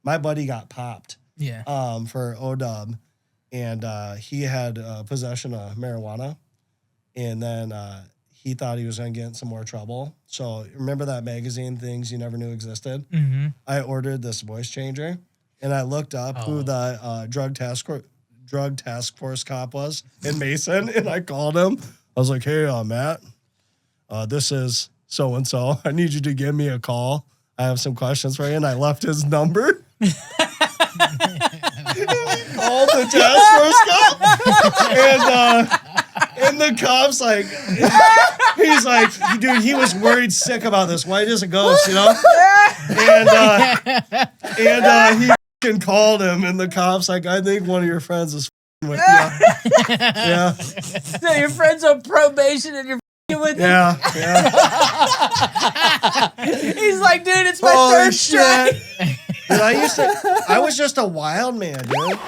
my buddy got popped. Yeah. For ODub, and he had possession of marijuana, and then he thought he was going to get in some more trouble. So remember that magazine, Things You Never Knew Existed? Mm-hmm. I ordered this voice changer, and I looked up who the drug task force cop was in Mason, and I called him. I was like, hey, Matt, this is so-and-so. I need you to give me a call. I have some questions for you, and I left his number. Called the task force cop, and the cop's like, he's like, dude, he was worried sick about this white as a ghost, you know, and he fucking called him, and the cop's like, I think one of your friends is with you. Yeah. So your friend's on probation and you're with him? Yeah. He's like, dude, it's my Holy third strike. Dude, I was just a wild man, dude.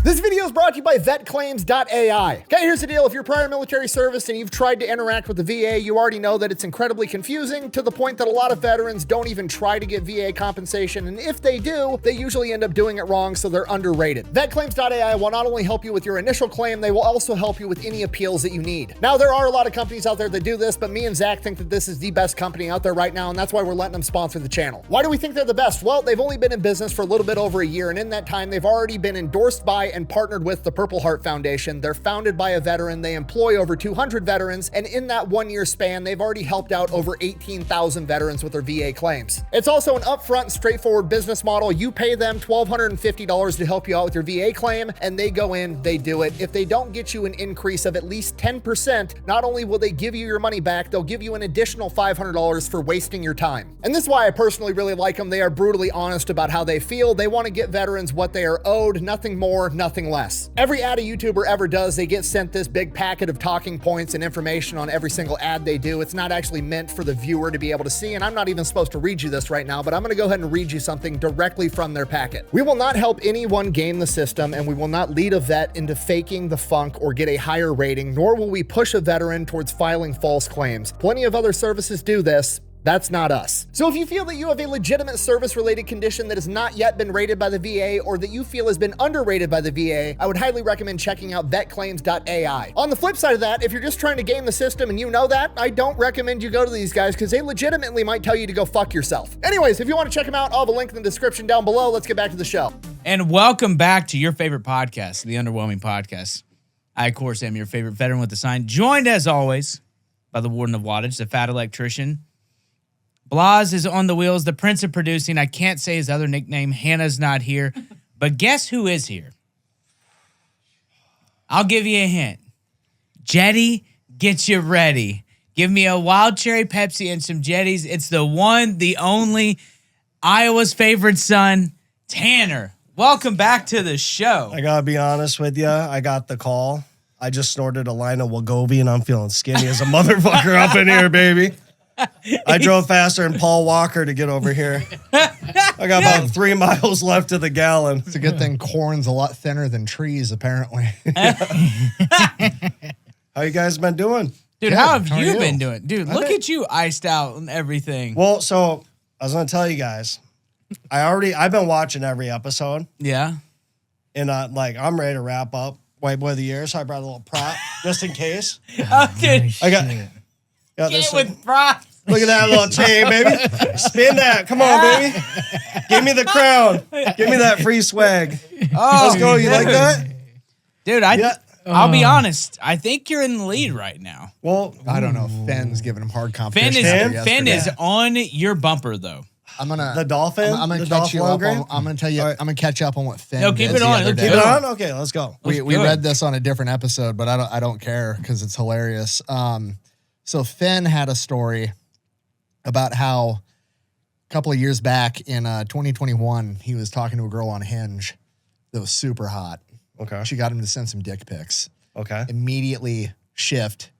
This video is brought to you by VetClaims.ai. Okay, here's the deal. If you're prior military service and you've tried to interact with the VA, you already know that it's incredibly confusing to the point that a lot of veterans don't even try to get VA compensation. And if they do, they usually end up doing it wrong, so they're underrated. VetClaims.ai will not only help you with your initial claim, they will also help you with any appeals that you need. Now, there are a lot of companies out there that do this, but me and Zach think that this is the best company out there right now, and that's why we're letting them sponsor the channel. Why do we think they're the best? Well, they've only been in business for a little bit over a year, and in that time, they've already been endorsed by and partnered with the Purple Heart Foundation. They're founded by a veteran. They employ over 200 veterans, and in that 1 year span, they've already helped out over 18,000 veterans with their VA claims. It's also an upfront, straightforward business model. You pay them $1,250 to help you out with your VA claim, and they go in, they do it. If they don't get you an increase of at least 10%, not only will they give you your money back, they'll give you an additional $500 for wasting your time. And this is why I personally really like them. They are brutally honest about how they feel. They want to get veterans what they are owed, nothing more, nothing less. Every ad a YouTuber ever does, they get sent this big packet of talking points and information on every single ad they do. It's not actually meant for the viewer to be able to see, and I'm not even supposed to read you this right now, but I'm going to go ahead and read you something directly from their packet. We will not help anyone game the system, and we will not lead a vet into faking the funk or get a higher rating, nor will we push a veteran towards filing false claims. Plenty of other services do this. That's not us. So if you feel that you have a legitimate service-related condition that has not yet been rated by the VA or that you feel has been underrated by the VA, I would highly recommend checking out VetClaims.ai. On the flip side of that, if you're just trying to game the system and you know that, I don't recommend you go to these guys because they legitimately might tell you to go fuck yourself. Anyways, if you want to check them out, I'll have a link in the description down below. Let's get back to the show. And welcome back to your favorite podcast, the Underwhelming Podcast. I, of course, am your favorite veteran with the sign, joined as always by the Warden of Wattage, the Fat Electrician. Blas is on the wheels, the Prince of Producing. I can't say his other nickname. Hannah's not here. But guess who is here? I'll give you a hint. Jetty, get you ready. Give me a wild cherry Pepsi and some Jetties. It's the one, the only, Iowa's favorite son, Tanner. Welcome back to the show. I gotta be honest with you. I got the call. I just snorted a line of Wegovy, and I'm feeling skinny as a motherfucker up in here, baby. I drove faster than Paul Walker to get over here. I got about 3 miles left to the gallon. It's a good thing corn's a lot thinner than trees, apparently. How you guys been doing? Dude, Good. how have How are you you? been doing? Dude, look at you iced out and everything. Well, so I was gonna tell you guys, I've been watching every episode, Yeah. and I'm ready to wrap up White Boy of the Year, so I brought a little prop just in case. Oh, dude. I got this. Get with props. Look at that little chain, baby. Spin that. Come on, baby. Give me the crown. Give me that free swag. Oh, Let's go. You like that? Dude, I'll be honest. I think you're in the lead right now. Well, I don't know. Finn's giving him hard competition. Finn is on your bumper, though. I'm gonna the dolphin. I'm gonna the catch you up. Dolphin I'm gonna tell you. I'm gonna catch up on what Finn. No, keep did it the on. other Keep day. Keep it on. Okay, let's go. We good. read this on a different episode, but I don't care because it's hilarious. So Finn had a story about how a couple of years back in 2021, he was talking to a girl on Hinge that was super hot. Okay. She got him to send some dick pics. Okay. Immediately shift,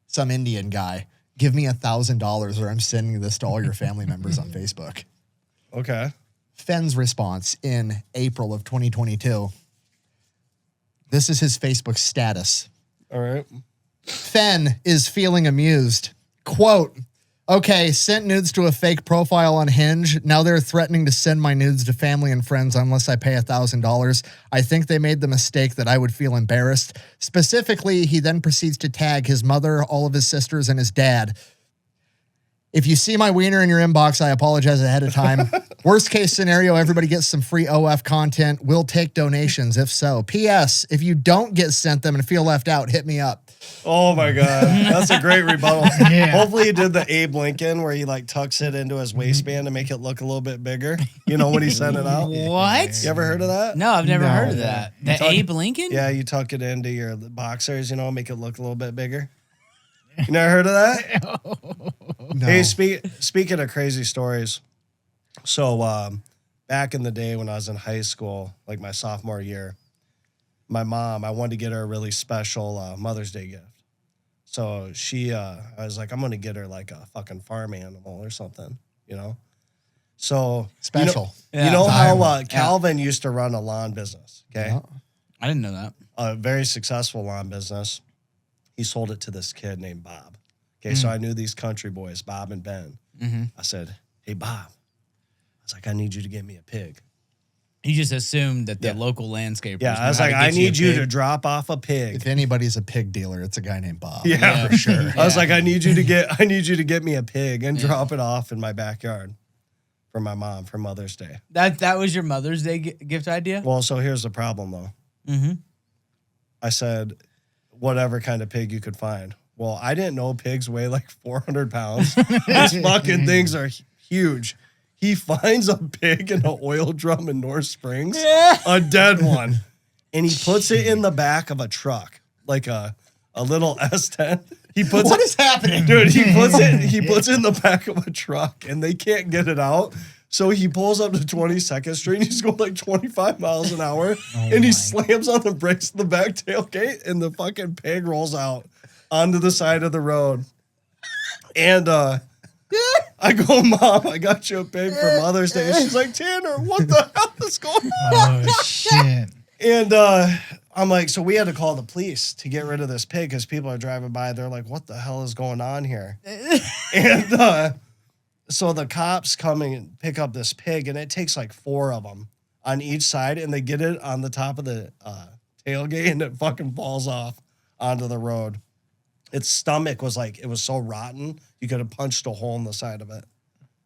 some Indian guy, give me $1,000 or I'm sending this to all your family members on Facebook. Okay. Finn's response in April of 2022. This is his Facebook status. All right. Fenn is feeling amused. Quote, Okay, sent nudes to a fake profile on Hinge. Now they're threatening to send my nudes to family and friends unless I pay $1,000. I think they made the mistake that I would feel embarrassed. Specifically, he then proceeds to tag his mother, all of his sisters, and his dad. If you see my wiener in your inbox, I apologize ahead of time. Worst case scenario, everybody gets some free OF content. We'll take donations if so. P.S. If you don't get sent them and feel left out, hit me up. Oh my God. That's a great rebuttal. Hopefully he did the Abe Lincoln where he like tucks it into his waistband to make it look a little bit bigger. You know, when he sent it out. What? You ever heard of that? No, I've never heard of that. The Abe Lincoln? Yeah, you tuck it into your boxers, you know, make it look a little bit bigger. You never heard of that? No. Hey, speaking of crazy stories, so back in the day when I was in high school, like my sophomore year, my mom, I wanted to get her a really special Mother's Day gift. So I was like, I'm going to get her like a fucking farm animal or something, you know? So Special. You know how Calvin used to run a lawn business, okay? Yeah. I didn't know that. A very successful lawn business. He sold it to this kid named Bob. Okay, so I knew these country boys, Bob and Ben. I said, hey, Bob. I was like, I need you to get me a pig. You just assumed that the local landscapers. Yeah, I was like, I need you to drop off a pig. If anybody's a pig dealer, it's a guy named Bob. Yeah, for sure. I was like, I need you to get me a pig and drop it off in my backyard for my mom for Mother's Day. That was your Mother's Day gift idea? Well, so here's the problem though. I said, whatever kind of pig you could find. Well, I didn't know pigs weigh like 400 pounds. These fucking things are huge. He finds a pig in an oil drum in North Springs, a dead one, and he puts it in the back of a truck, like a little S10. What is happening? Dude, he puts it in the back of a truck, and they can't get it out. So he pulls up to 22nd Street, and he's going like 25 miles an hour, and he slams on the brakes of the back tailgate, and the fucking pig rolls out onto the side of the road. And I go, Mom, I got you a pig for Mother's Day. And she's like, Tanner, what the hell is going on? Oh, shit. And I'm like, so we had to call the police to get rid of this pig because people are driving by. They're like, what the hell is going on here? And so the cops come and pick up this pig, and it takes like 4 of them on each side, and they get it on the top of the tailgate, and it fucking falls off onto the road. Its stomach was like, it was so rotten, you could have punched a hole in the side of it.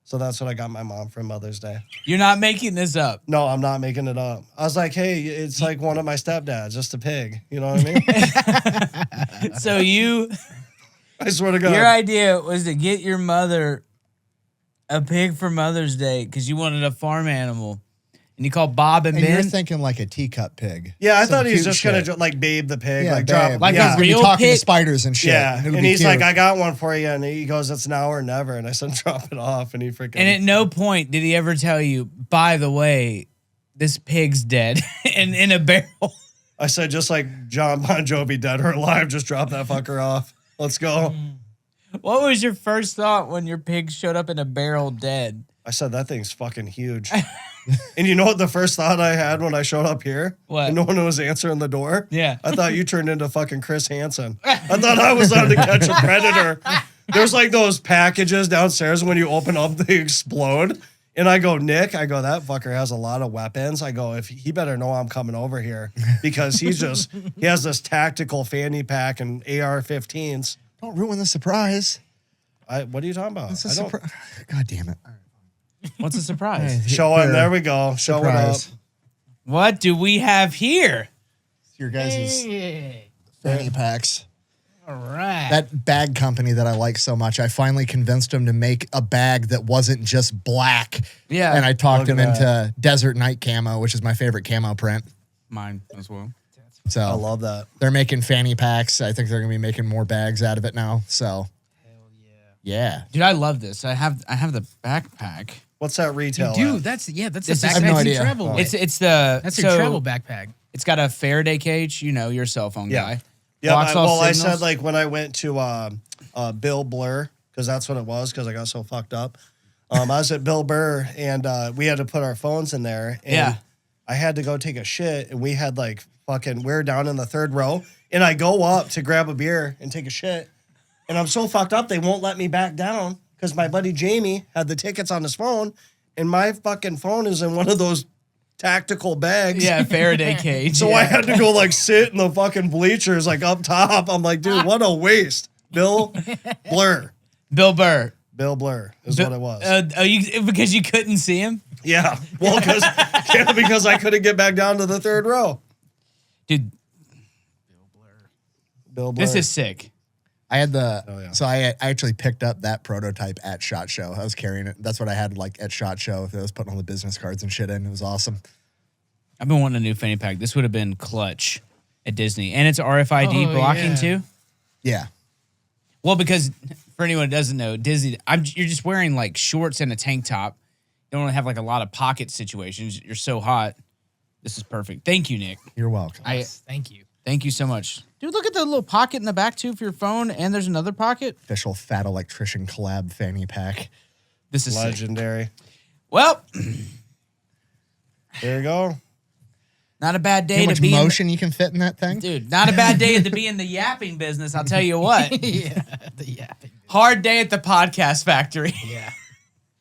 So that's what I got my mom for Mother's Day. You're not making this up. No, I'm not making it up. I was like, hey, it's like one of my stepdads, just a pig. You know what I mean? So I swear to God. your idea was to get your mother a pig for Mother's Day because you wanted a farm animal. And you called Bob and And Ben? you're thinking like a teacup pig. Yeah, I Some thought he was cute just going shit. to like Babe the pig. Yeah, like babe. drop. Like yeah. a When you're real talking to pig? spiders and shit. Yeah, It'll and be he's cute. like, I got one for you. And he goes, it's now or never. And I said, drop it off. And he freaking. And at no point did he ever tell you, by the way, this pig's dead and in a barrel. I said, just like John Bon Jovi, dead or alive, just drop that fucker off. Let's go. What was your first thought when your pig showed up in a barrel dead? I said, that thing's fucking huge. And you know what the first thought I had when I showed up here? What? And no one was answering the door? Yeah. I thought you turned into fucking Chris Hansen. I thought I was on To Catch a Predator. There's like those packages downstairs when you open up, they explode. And I go, Nick, I go, that fucker has a lot of weapons. I go, if he better know I'm coming over here because he has this tactical fanny pack and AR-15s. Don't ruin the surprise. What are you talking about? It's a surprise. God damn it. What's a surprise? Show him. There we go. Show it up. Surprise. What do we have here? Your guys' fanny packs. All right. That bag company that I like so much, I finally convinced them to make a bag that wasn't just black. Yeah. And I talked Look them at that. into Desert Night Camo, which is my favorite camo print. Mine as well. So I love that. they're making fanny packs. I think they're going to be making more bags out of it now. So, yeah. Dude, I love this. I have the backpack. What's that retail Dude, at? that's the This backpack is- I have no you idea. travel with. It's the That's your so travel backpack. It's got a Faraday cage. You know, your cell phone guy. Yeah, Blocks all I signals. said like when I went to Bill Blur, because that's what it was, because I got so fucked up. I was at Bill Burr, and we had to put our phones in there. And Yeah. I had to go take a shit, and we had like we were down in the 3rd row, and I go up to grab a beer and take a shit, and I'm so fucked up they won't let me back down because my buddy Jamie had the tickets on his phone, and my fucking phone is in one of those tactical bags. Yeah, Faraday cage. So I had to go like sit in the fucking bleachers like up top. I'm like, dude, what a waste. Bill Blur. Bill Burr. Bill Blur is what it was. Because you couldn't see him? Yeah. Well, because I couldn't get back down to the third row. Dude, Bill Blur. this is sick. I had yeah. so I actually picked up that prototype at SHOT Show. I was carrying it. That's what I had like at SHOT Show. I was putting all the business cards and shit in. It was awesome. I've been wanting a new fanny pack. This would have been clutch at Disney. And it's RFID blocking yeah. too? Yeah. Well, because for anyone who doesn't know, Disney, you're just wearing like shorts and a tank top. You don't really have like a lot of pocket situations. You're so hot. This is perfect. Thank you, Nick. You're welcome. Thank you. Thank you so much. Dude, look at the little pocket in the back too for your phone. And there's another pocket. Official Fat Electrician collab fanny pack. This is sick. legendary. Well, There you go. not a bad You know day how to much be motion you can fit in that thing? Dude, not a bad day to be in the yapping business. I'll tell you what. Yeah. The yapping. Hard day at the podcast factory. Yeah.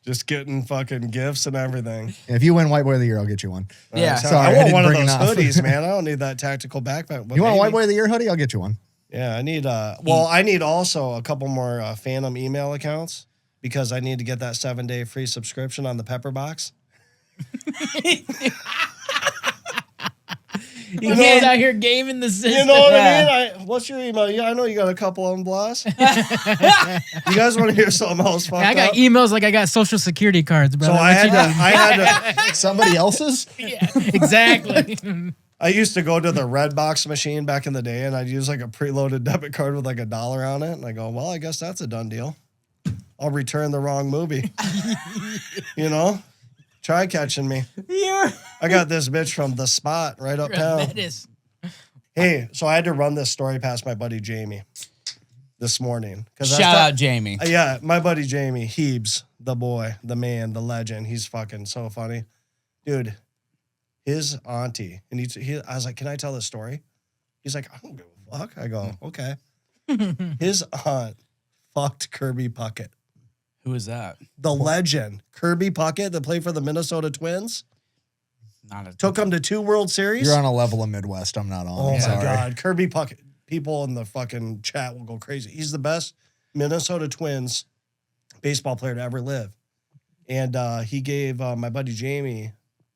Just getting fucking gifts and everything. If you win White Boy of the Year, I'll get you one. Yeah. So Sorry, I I want didn't one of bring those it up. hoodies, man. I don't need that tactical backpack. But You want a maybe- White Boy of the Year hoodie? I'll get you one. Yeah, I need. I need also a couple more Phantom email accounts because I need to get that 7-day free subscription on the Pepperbox. You He's can't- out here gaming the system. You know what Yeah. I mean? What's your email? Yeah, I know you got a couple of them, Bloss. You guys want to hear something else fucked I got up? emails like I got social security cards, bro. So I had to. Somebody else's? Yeah, exactly. I used to go to the Redbox machine back in the day, and I'd use like a preloaded debit card with like $1 on it, and I go, well, I guess that's a done deal. I'll return the wrong movie. You know, try catching me. I got this bitch from The Spot right uptown. Tremendous. Hey, so I had to run this story past my buddy Jamie this morning. Shout out Jamie. Yeah, my buddy Jamie, Heebs, the boy, the man, the legend. He's fucking so funny. Dude, his auntie, and I was like, can I tell this story? He's like, I don't give a fuck. I go, okay. His aunt fucked Kirby Puckett. Who is that? The legend, Kirby Puckett, that played for the Minnesota Twins. Not a Took him to 2 World Series. You're on a level of Midwest I'm not on. Oh I'm my sorry. God. Kirby Puckett. People in the fucking chat will go crazy. He's the best Minnesota Twins baseball player to ever live. And he gave my buddy Jamie,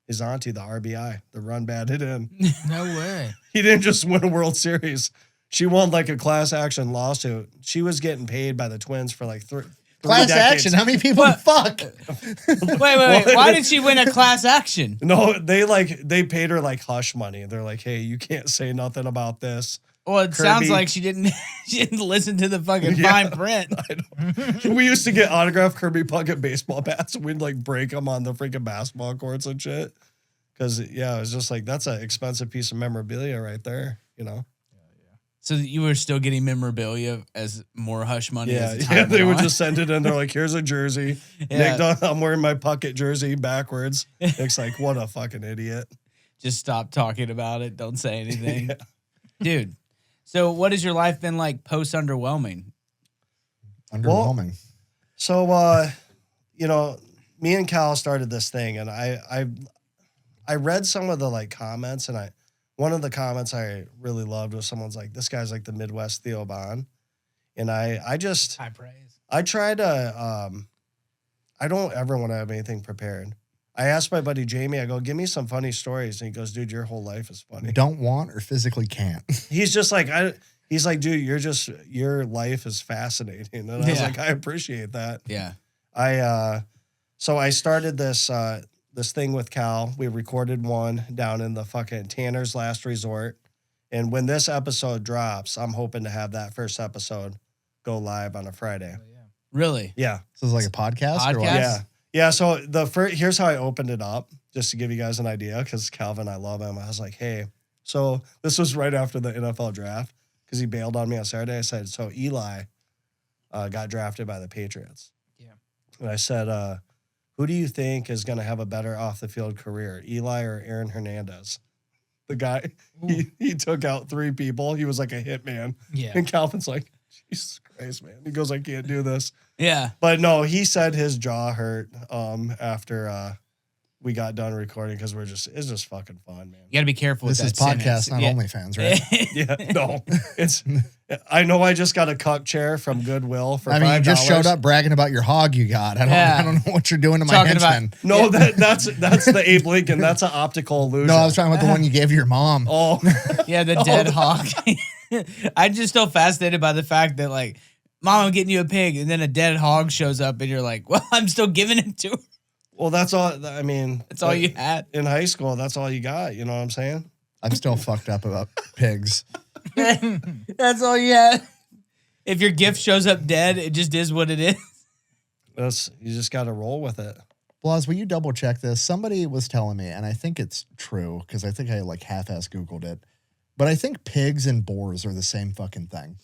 his auntie, the RBI, the run batted in. No way. He didn't just win a World Series. She won like a class action lawsuit. She was getting paid by the Twins for like three Class decades. action. How many people fuck? Wait. Why did she win a class action? No, they paid her like hush money. They're like, hey, you can't say nothing about this. Well, it sounds Kirby. like she didn't listen to the fucking Yeah. fine print. We used to get autographed Kirby Puckett baseball bats. We'd like break them on the freaking basketball courts and shit. Because, yeah, it was just like, that's an expensive piece of memorabilia right there, you know? So you were still getting memorabilia as more hush money Yeah, as the time yeah, they went would on? just send it in. They're like, here's a jersey. Yeah. Nick, I'm wearing my Puckett jersey backwards. Nick's like, what a fucking idiot. Just stop talking about it. Don't say anything. Yeah. Dude, so what has your life been like post Underwhelming? Underwhelming. So, you know, me and Cal started this thing, and I read some of the like comments, and one of the comments I really loved was someone's like, this guy's like the Midwest Theo Bond. And I just, High praise. I try to, I don't ever want to have anything prepared. I asked my buddy Jamie, I go, give me some funny stories. And he goes, dude, your whole life is funny. Don't want or physically can't. He's just like, he's like, dude, your life is fascinating. And I was Yeah. like, I appreciate that. Yeah. So I started this thing with Cal. We recorded one down in the fucking Tanner's Last Resort. And when this episode drops, I'm hoping to have that first episode go live on a Friday. Really? Yeah. So it's like a podcast, or what? Podcast? Yeah. Yeah. So here's how I opened it up, just to give you guys an idea, because Calvin, I love him. I was like, hey, so this was right after the NFL draft, because he bailed on me on Saturday. I said, so Eli got drafted by the Patriots. Yeah. And I said, who do you think is going to have a better off the field career, Eli or Aaron Hernandez? The guy, he took out 3 people. He was like a hitman. Yeah. And Calvin's like, Jesus Christ. Christ, man. He goes, I can't do this. Yeah. But no, he said his jaw hurt after we got done recording because it's just fucking fun, man. You got to be careful with This is that podcast, sentence. not Yeah. OnlyFans, right? Yeah, no. I know I just got a cuck chair from Goodwill for $5. I mean, you just showed up bragging about your hog you got. I don't know what you're doing to my Talking about- henchman. No, that's the Abe Lincoln. That's an optical illusion. No, I was talking about the one you gave to your mom. Oh, Yeah, the dead hog. I'm just still fascinated by the fact that, like, Mom, I'm getting you a pig, and then a dead hog shows up, and you're like, well, I'm still giving it to her. well, that's all. I mean, That's all you had. in high school. That's all you got. You know what I'm saying? I'm still fucked up about pigs. That's all you had. If your gift shows up dead, it just is what it is. You just got to roll with it. Blas, will you double check this? Somebody was telling me, and I think it's true because I think I like half-ass Googled it. But I think pigs and boars are the same fucking thing.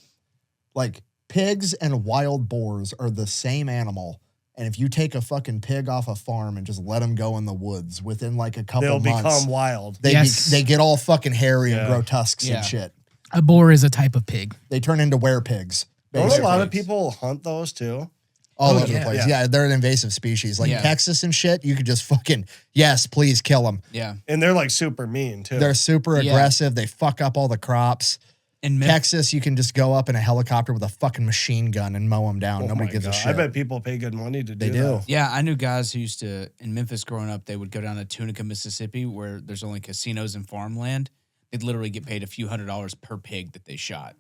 Like pigs and wild boars are the same animal. And if you take a fucking pig off a farm and just let them go in the woods within like a couple They'll months, become wild. they get all fucking hairy and Yeah. grow tusks Yeah. and shit. A boar is a type of pig. They turn into werepigs. Don't a lot of basically. people hunt those too? All Oh, over yeah. the place. Yeah. Yeah, they're an invasive species. Like Yeah. Texas and shit, you could just fucking, yes, please kill them. Yeah. And they're like super mean too. They're super Yeah. aggressive. They fuck up all the crops. In Texas, you can just go up in a helicopter with a fucking machine gun and mow them down. Oh Nobody my gives a God. shit. I bet people pay good money to They do do. that. Yeah, I knew guys who used to, in Memphis growing up, they would go down to Tunica, Mississippi, where there's only casinos and farmland. They'd literally get paid a few $100s per pig that they shot.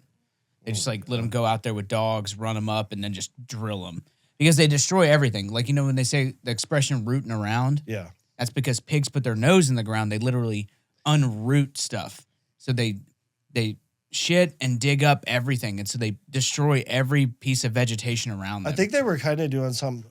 They just like let them go out there with dogs, run them up, and then just drill them because they destroy everything. Like, you know, when they say the expression rooting around, Yeah. that's because pigs put their nose in the ground. They literally unroot stuff. So they shit and dig up everything. And so they destroy every piece of vegetation around them. I think they were kind of doing some.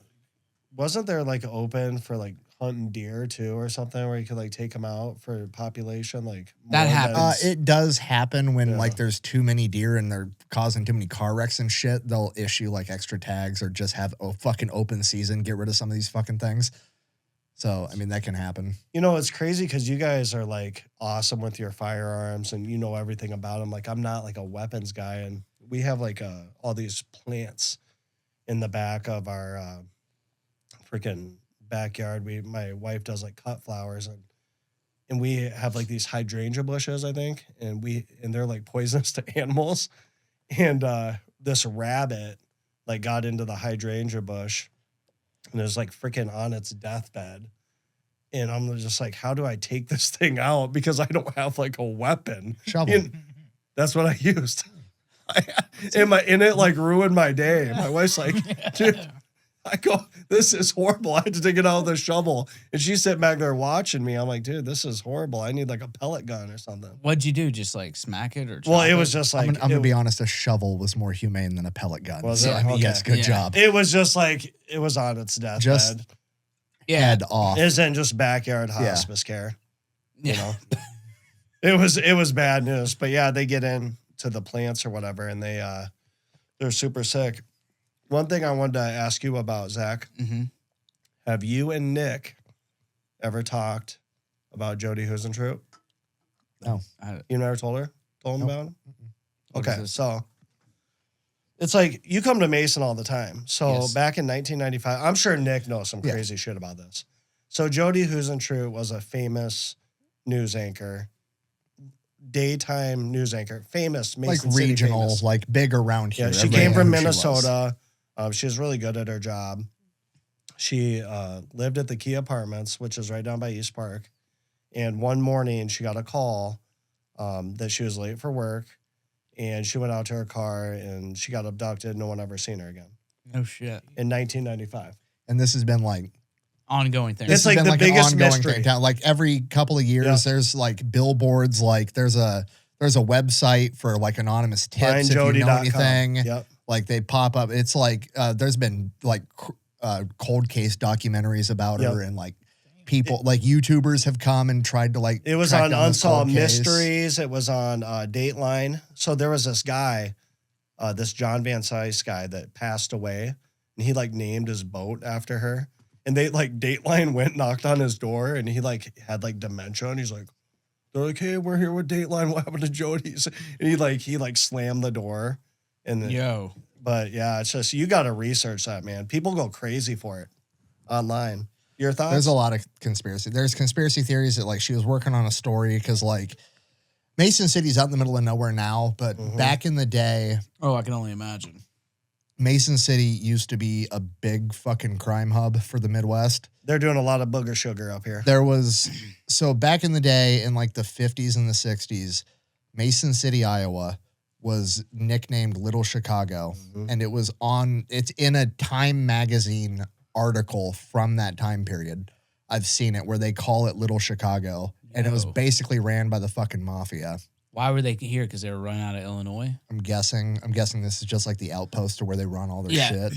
Wasn't there like open for like hunting deer too or something where you could like take them out for population? Like That more happens. than- It does happen when Yeah. like there's too many deer and they're causing too many car wrecks and shit. They'll issue like extra tags or just have a fucking open season, get rid of some of these fucking things. So, I mean, that can happen. You know, it's crazy because you guys are like awesome with your firearms and you know everything about them. Like I'm not like a weapons guy, and we have like all these plants in the back of our freaking backyard. My wife does like cut flowers, and we have like these hydrangea bushes, I think, and they're like poisonous to animals. And this rabbit like got into the hydrangea bush and it was like freaking on its deathbed. And I'm just like, how do I take this thing out? Because I don't have like a weapon. Shovel. And that's what I used. And it like ruined my day. My wife's like, dude, I go, this is horrible. I had to take it out with a shovel. And she's sitting back there watching me. I'm like, dude, this is horrible. I need like a pellet gun or something. What'd you do? Just like smack it or Well, chop it was just like, I'm gonna be honest, a shovel was more humane than a pellet gun. Was so, it? I mean, Okay. yes, good Yeah. job. it was just like, it was on its deathbed. Just- yeah. Head off. It isn't just backyard hospice care. You Yeah. know, it was bad news, but yeah, they get into the plants or whatever, and they're super sick. One thing I wanted to ask you about, Zach, Mm-hmm. have you and Nick ever talked about Jody Huizentroop? No. You never told him Nope. about him? What is Okay, this? so it's like you come to Mason all the time. So Yes. back in 1995, I'm sure Nick knows some Yeah. crazy shit about this. So Jody Huizentroop was a famous news anchor, daytime news anchor, famous Like Mason City regional, famous. like big around here. Yeah, she Everybody came from knew who she was. Minnesota. She was really good at her job. She lived at the Key Apartments, which is right down by East Park. And one morning, she got a call that she was late for work. And she went out to her car and she got abducted. No one ever seen her again No shit. in 1995. And this has been like Ongoing thing. It's this has like been the an biggest ongoing mystery. thing down. Like every couple of years, Yeah. there's like billboards. Like there's a website for like anonymous tips if you know FindJody.com. anything. Yep. Like they pop up. It's like there's been like cold case documentaries about her, Yep. and like people like YouTubers have come and tried to like. It was track on down this cold Unsolved case. Mysteries. It was on Dateline. So there was this guy, this John Van Sice guy that passed away, and he like named his boat after her. And they like Dateline went, knocked on his door, and he like had like dementia, and he's like, they're like, hey, we're here with Dateline. What happened to Jody's? And he slammed the door, and then Yo. But yeah, it's just, you got to research that, man. People go crazy for it online. Your thoughts? There's a lot of conspiracy. There's conspiracy theories that like she was working on a story because like Mason City's out in the middle of nowhere now, but back in the day, Oh, I can only imagine. Mason City used to be a big fucking crime hub for the Midwest. They're doing a lot of booger sugar up here. There was, so back in the day in like the 50s and the 60s, Mason City, Iowa was nicknamed Little Chicago. And it's in a Time magazine article from that time period. I've seen it where they call it Little Chicago. And it was basically ran by the fucking mafia. Why were they here? Because they were running out of Illinois? I'm guessing this is just like the outpost to where they run all their Yeah. shit.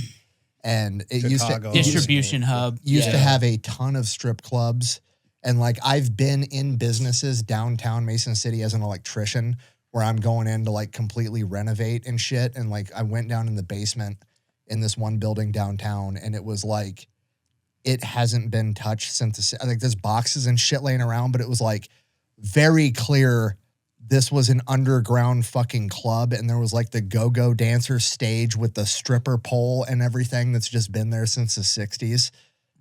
And it Chicago. Distribution hub. used to have a ton of strip clubs. And like I've been in businesses downtown Mason City as an electrician where I'm going in to like completely renovate and shit. And like I went down in the basement in this one building downtown and it was like, it hasn't been touched since like there's boxes and shit laying around, but it was like very clear this was an underground fucking club and there was like the go-go dancer stage with the stripper pole and everything that's just been there since the 60s.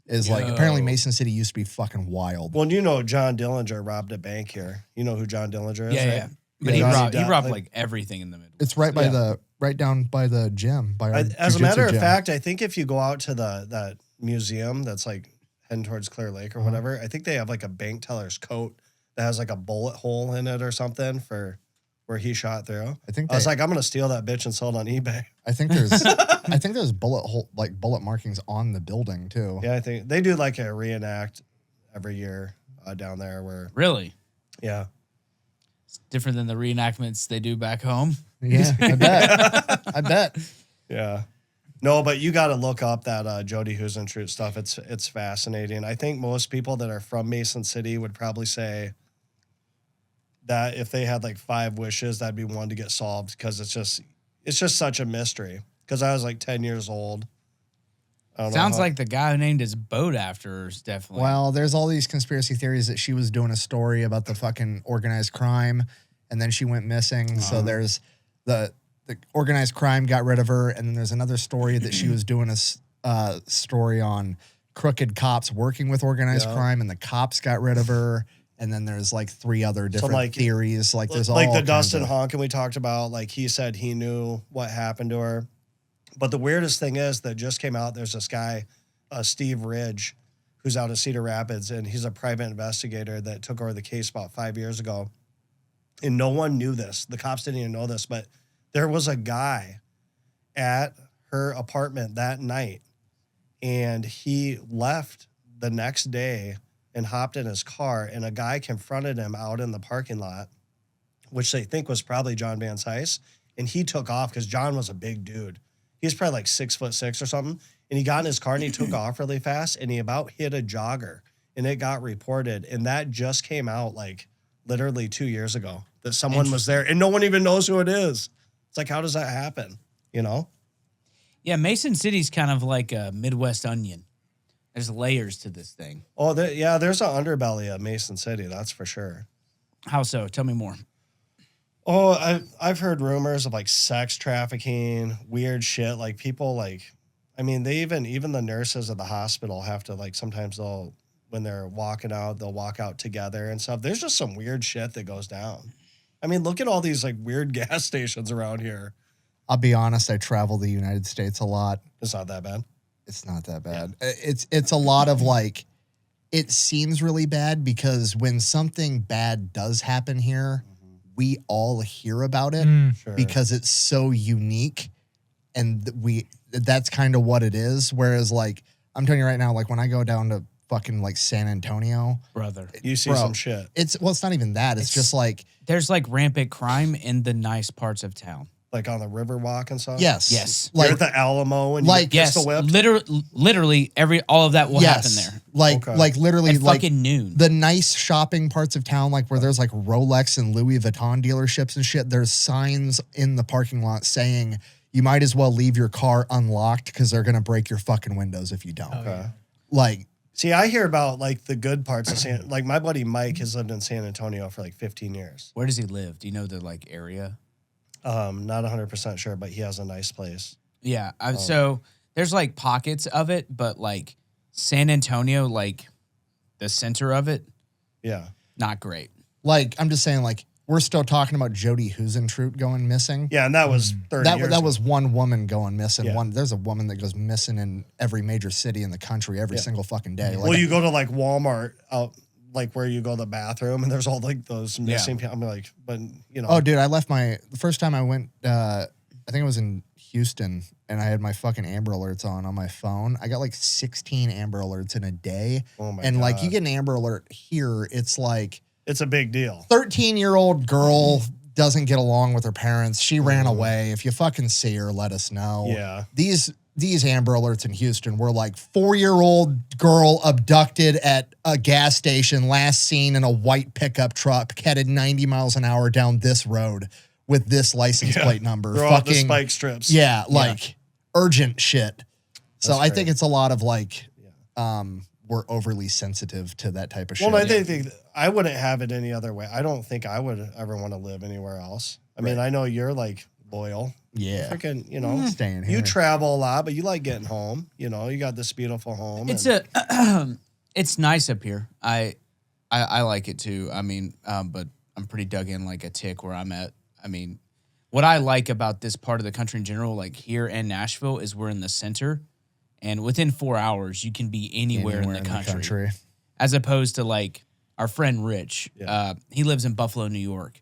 Is like apparently Mason City used to be fucking wild. Well, you know, John Dillinger robbed a bank here. You know who John Dillinger is? Yeah. right? But Yeah, he robbed like everything in the Midwest. It's right by right down by the gym. By our As a matter jujitsu of gym. fact, I think if you go out to that museum that's like heading towards Clear Lake or whatever, I think they have like a bank teller's coat that has like a bullet hole in it or something for where he shot through. I was like, I'm gonna steal that bitch and sell it on eBay. I think there's bullet markings on the building too. Yeah, I think they do like a reenact every year down there where Really? yeah. It's different than the reenactments they do back home. Yeah, I bet. Yeah. No, but you got to look up that Jody Huisentruit stuff. It's fascinating. I think most people that are from Mason City would probably say that if they had like 5 wishes, that'd be one to get solved because it's just such a mystery. Because I was like 10 years old. I don't know Sounds how- like the guy who named his boat after her is definitely. Well, there's all these conspiracy theories that she was doing a story about the fucking organized crime, and then she went missing. So there's the organized crime got rid of her, and then there's another story that she was doing a story on crooked cops working with organized crime, and the cops got rid of her. And then there's like 3 other different like, theories. Like there's like all the kinds Dustin of- Honkin we talked about. Like he said he knew what happened to her. But the weirdest thing is that just came out. There's this guy, Steve Ridge, who's out of Cedar Rapids, and he's a private investigator that took over the case about 5 years ago. And no one knew this. The cops didn't even know this, but there was a guy at her apartment that night, and he left the next day and hopped in his car, and a guy confronted him out in the parking lot, which they think was probably John Van Cise, and he took off because John was a big dude. He's probably like 6'6" or something, and he got in his car and he took off really fast, and he about hit a jogger, and it got reported, and that just came out like literally 2 years ago that someone was there, and no one even knows who it is. It's like, how does that happen? You know? yeah, Mason City's kind of like a Midwest onion. There's layers to this thing. Oh, there's an underbelly at Mason City, that's for sure. How so? Tell me more. Oh, I've heard rumors of like sex trafficking, weird shit. Like people like, I mean, they even the nurses at the hospital have to like, sometimes when they're walking out, they'll walk out together and stuff. There's just some weird shit that goes down. I mean, look at all these like weird gas stations around here. I'll be honest, I travel the United States a lot. It's not that bad. It's not that bad. It's a lot of like, it seems really bad because when something bad does happen here, we all hear about it Sure. because it's so unique, and that's kind of what it is. Whereas like, I'm telling you right now, like when I go down to fucking like San Antonio, Brother. You see Bro, some shit. it's not even that. It's just like, There's like rampant crime in the nice parts of town. Like on the Riverwalk and stuff. yes. Yes. You're Like, at the Alamo and like- you get Yes, pistol whipped. literally all of that will happen yes. there. Like, Okay. like literally At like fucking noon. the nice shopping parts of town, like where there's like Rolex and Louis Vuitton dealerships and shit, there's signs in the parking lot saying you might as well leave your car unlocked because they're going to break your fucking windows if you don't. Okay. Like, See, I hear about like the good parts of like my buddy Mike has lived in San Antonio for like 15 years. Where does he live? Do you know the like area? Not 100% sure, but he has a nice place. Yeah. So there's like pockets of it, but like San Antonio, like the center of it, Yeah. not great. Like, I'm just saying, like, we're still talking about Jody Huisentruit going missing. Yeah, and that was 30 years That ago. was one woman going missing. Yeah. There's a woman that goes missing in every major city in the country every single fucking day. Like, Well, you go to like Walmart out, like where you go to the bathroom, and there's all like those missing people. I'm like, but you know. oh, dude, I left the first time I went, I think it was in Houston, and I had my fucking Amber Alerts on my phone. I got like 16 Amber Alerts in a day. Oh my and like God. you get an Amber Alert here, it's like It's a big deal. 13-year-old girl doesn't get along with her parents. She ran away. If you fucking see her, let us know. Yeah. These Amber Alerts in Houston were like 4-year-old girl abducted at a gas station, last seen in a white pickup truck, headed 90 miles an hour down this road with this license plate number. Throw out the spike strips. Yeah, like urgent shit. So That's I great. think it's a lot of like, we're overly sensitive to that type of shit. Well, I think I wouldn't have it any other way. I don't think I would ever want to live anywhere else. I mean, I know you're like loyal. Yeah. Freaking, you know, Staying here. you travel a lot, but you like getting home. You know, you got this beautiful home. It's and- it's nice up here. I like it too. I mean, but I'm pretty dug in like a tick where I'm at. I mean, what I like about this part of the country in general, like here in Nashville, is we're in the center, and within 4 hours you can be anywhere in the country. As opposed to like our friend Rich, he lives in Buffalo, New York.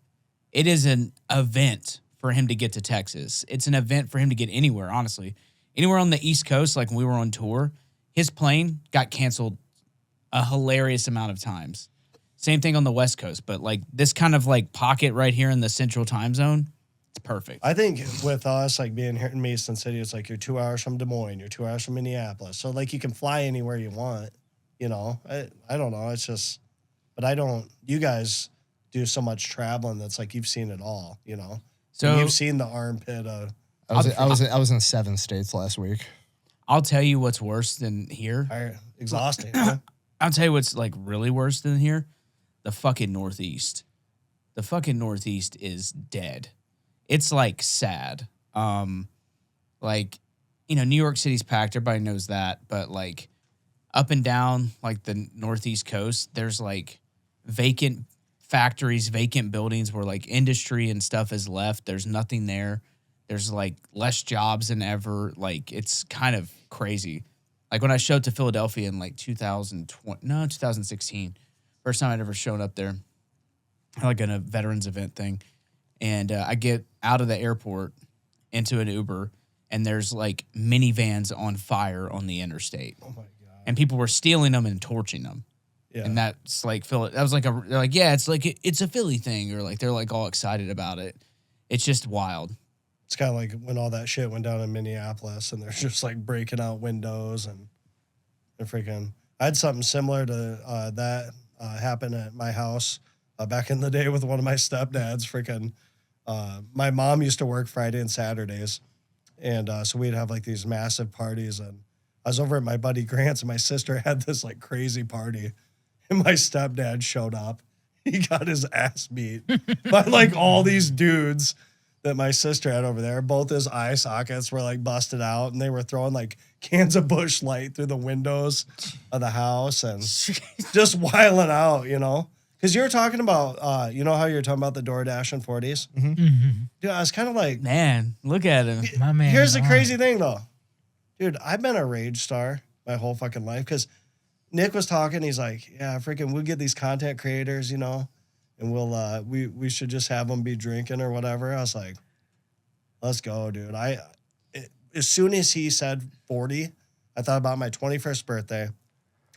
It is an event for him to get to Texas. It's an event for him to get anywhere, honestly. Anywhere on the East Coast, like when we were on tour, his plane got canceled a hilarious amount of times. Same thing on the West Coast, but like this kind of like pocket right here in the central time zone, it's perfect. I think with us, like being here in Mason City, it's like you're 2 hours from Des Moines, you're 2 hours from Minneapolis. So like you can fly anywhere you want, you know. I don't know. It's just, but you guys do so much traveling that's like you've seen it all, you know. So you've seen the armpit of. I was in 7 states last week. I'll tell you what's worse than here. Exhausting. Huh? I'll tell you what's like really worse than here. The fucking Northeast. The fucking Northeast is dead. It's like sad. Like, you know, New York City's packed. Everybody knows that. But like up and down like the Northeast coast, there's like vacant factories, vacant buildings where like industry and stuff is left. There's nothing there. There's like less jobs than ever. Like it's kind of crazy. Like when I showed to Philadelphia in like 2016, first time I'd ever shown up there, like in a veterans event thing. And I get out of the airport into an Uber and there's like minivans on fire on the interstate. Oh my God. And people were stealing them and torching them. Yeah. And that's like, that was like they're like, yeah, it's like, it's a Philly thing. Or like, they're like all excited about it. It's just wild. It's kind of like when all that shit went down in Minneapolis and they're just like breaking out windows and they're freaking. I had something similar to that happen at my house back in the day with one of my stepdads. Freaking, my mom used to work Friday and Saturdays. And so we'd have like these massive parties. And I was over at my buddy Grant's and my sister had this like crazy party. And my stepdad showed up. He got his ass beat by like all these dudes that my sister had over there. Both his eye sockets were like busted out and they were throwing like cans of Busch Light through the windows of the house and just wiling out, you know? Because you were talking about, you know how you were talking about the DoorDash and 40s? Mm-hmm. Dude, I was kind of like, Man, look at him. My man. here's the is on crazy it. thing though. Dude, I've been a rage star my whole fucking life because Nick was talking. He's like, yeah, freaking, we'll get these content creators, you know, and we'll, we should just have them be drinking or whatever. I was like, let's go, dude. As soon as he said 40, I thought about my 21st birthday.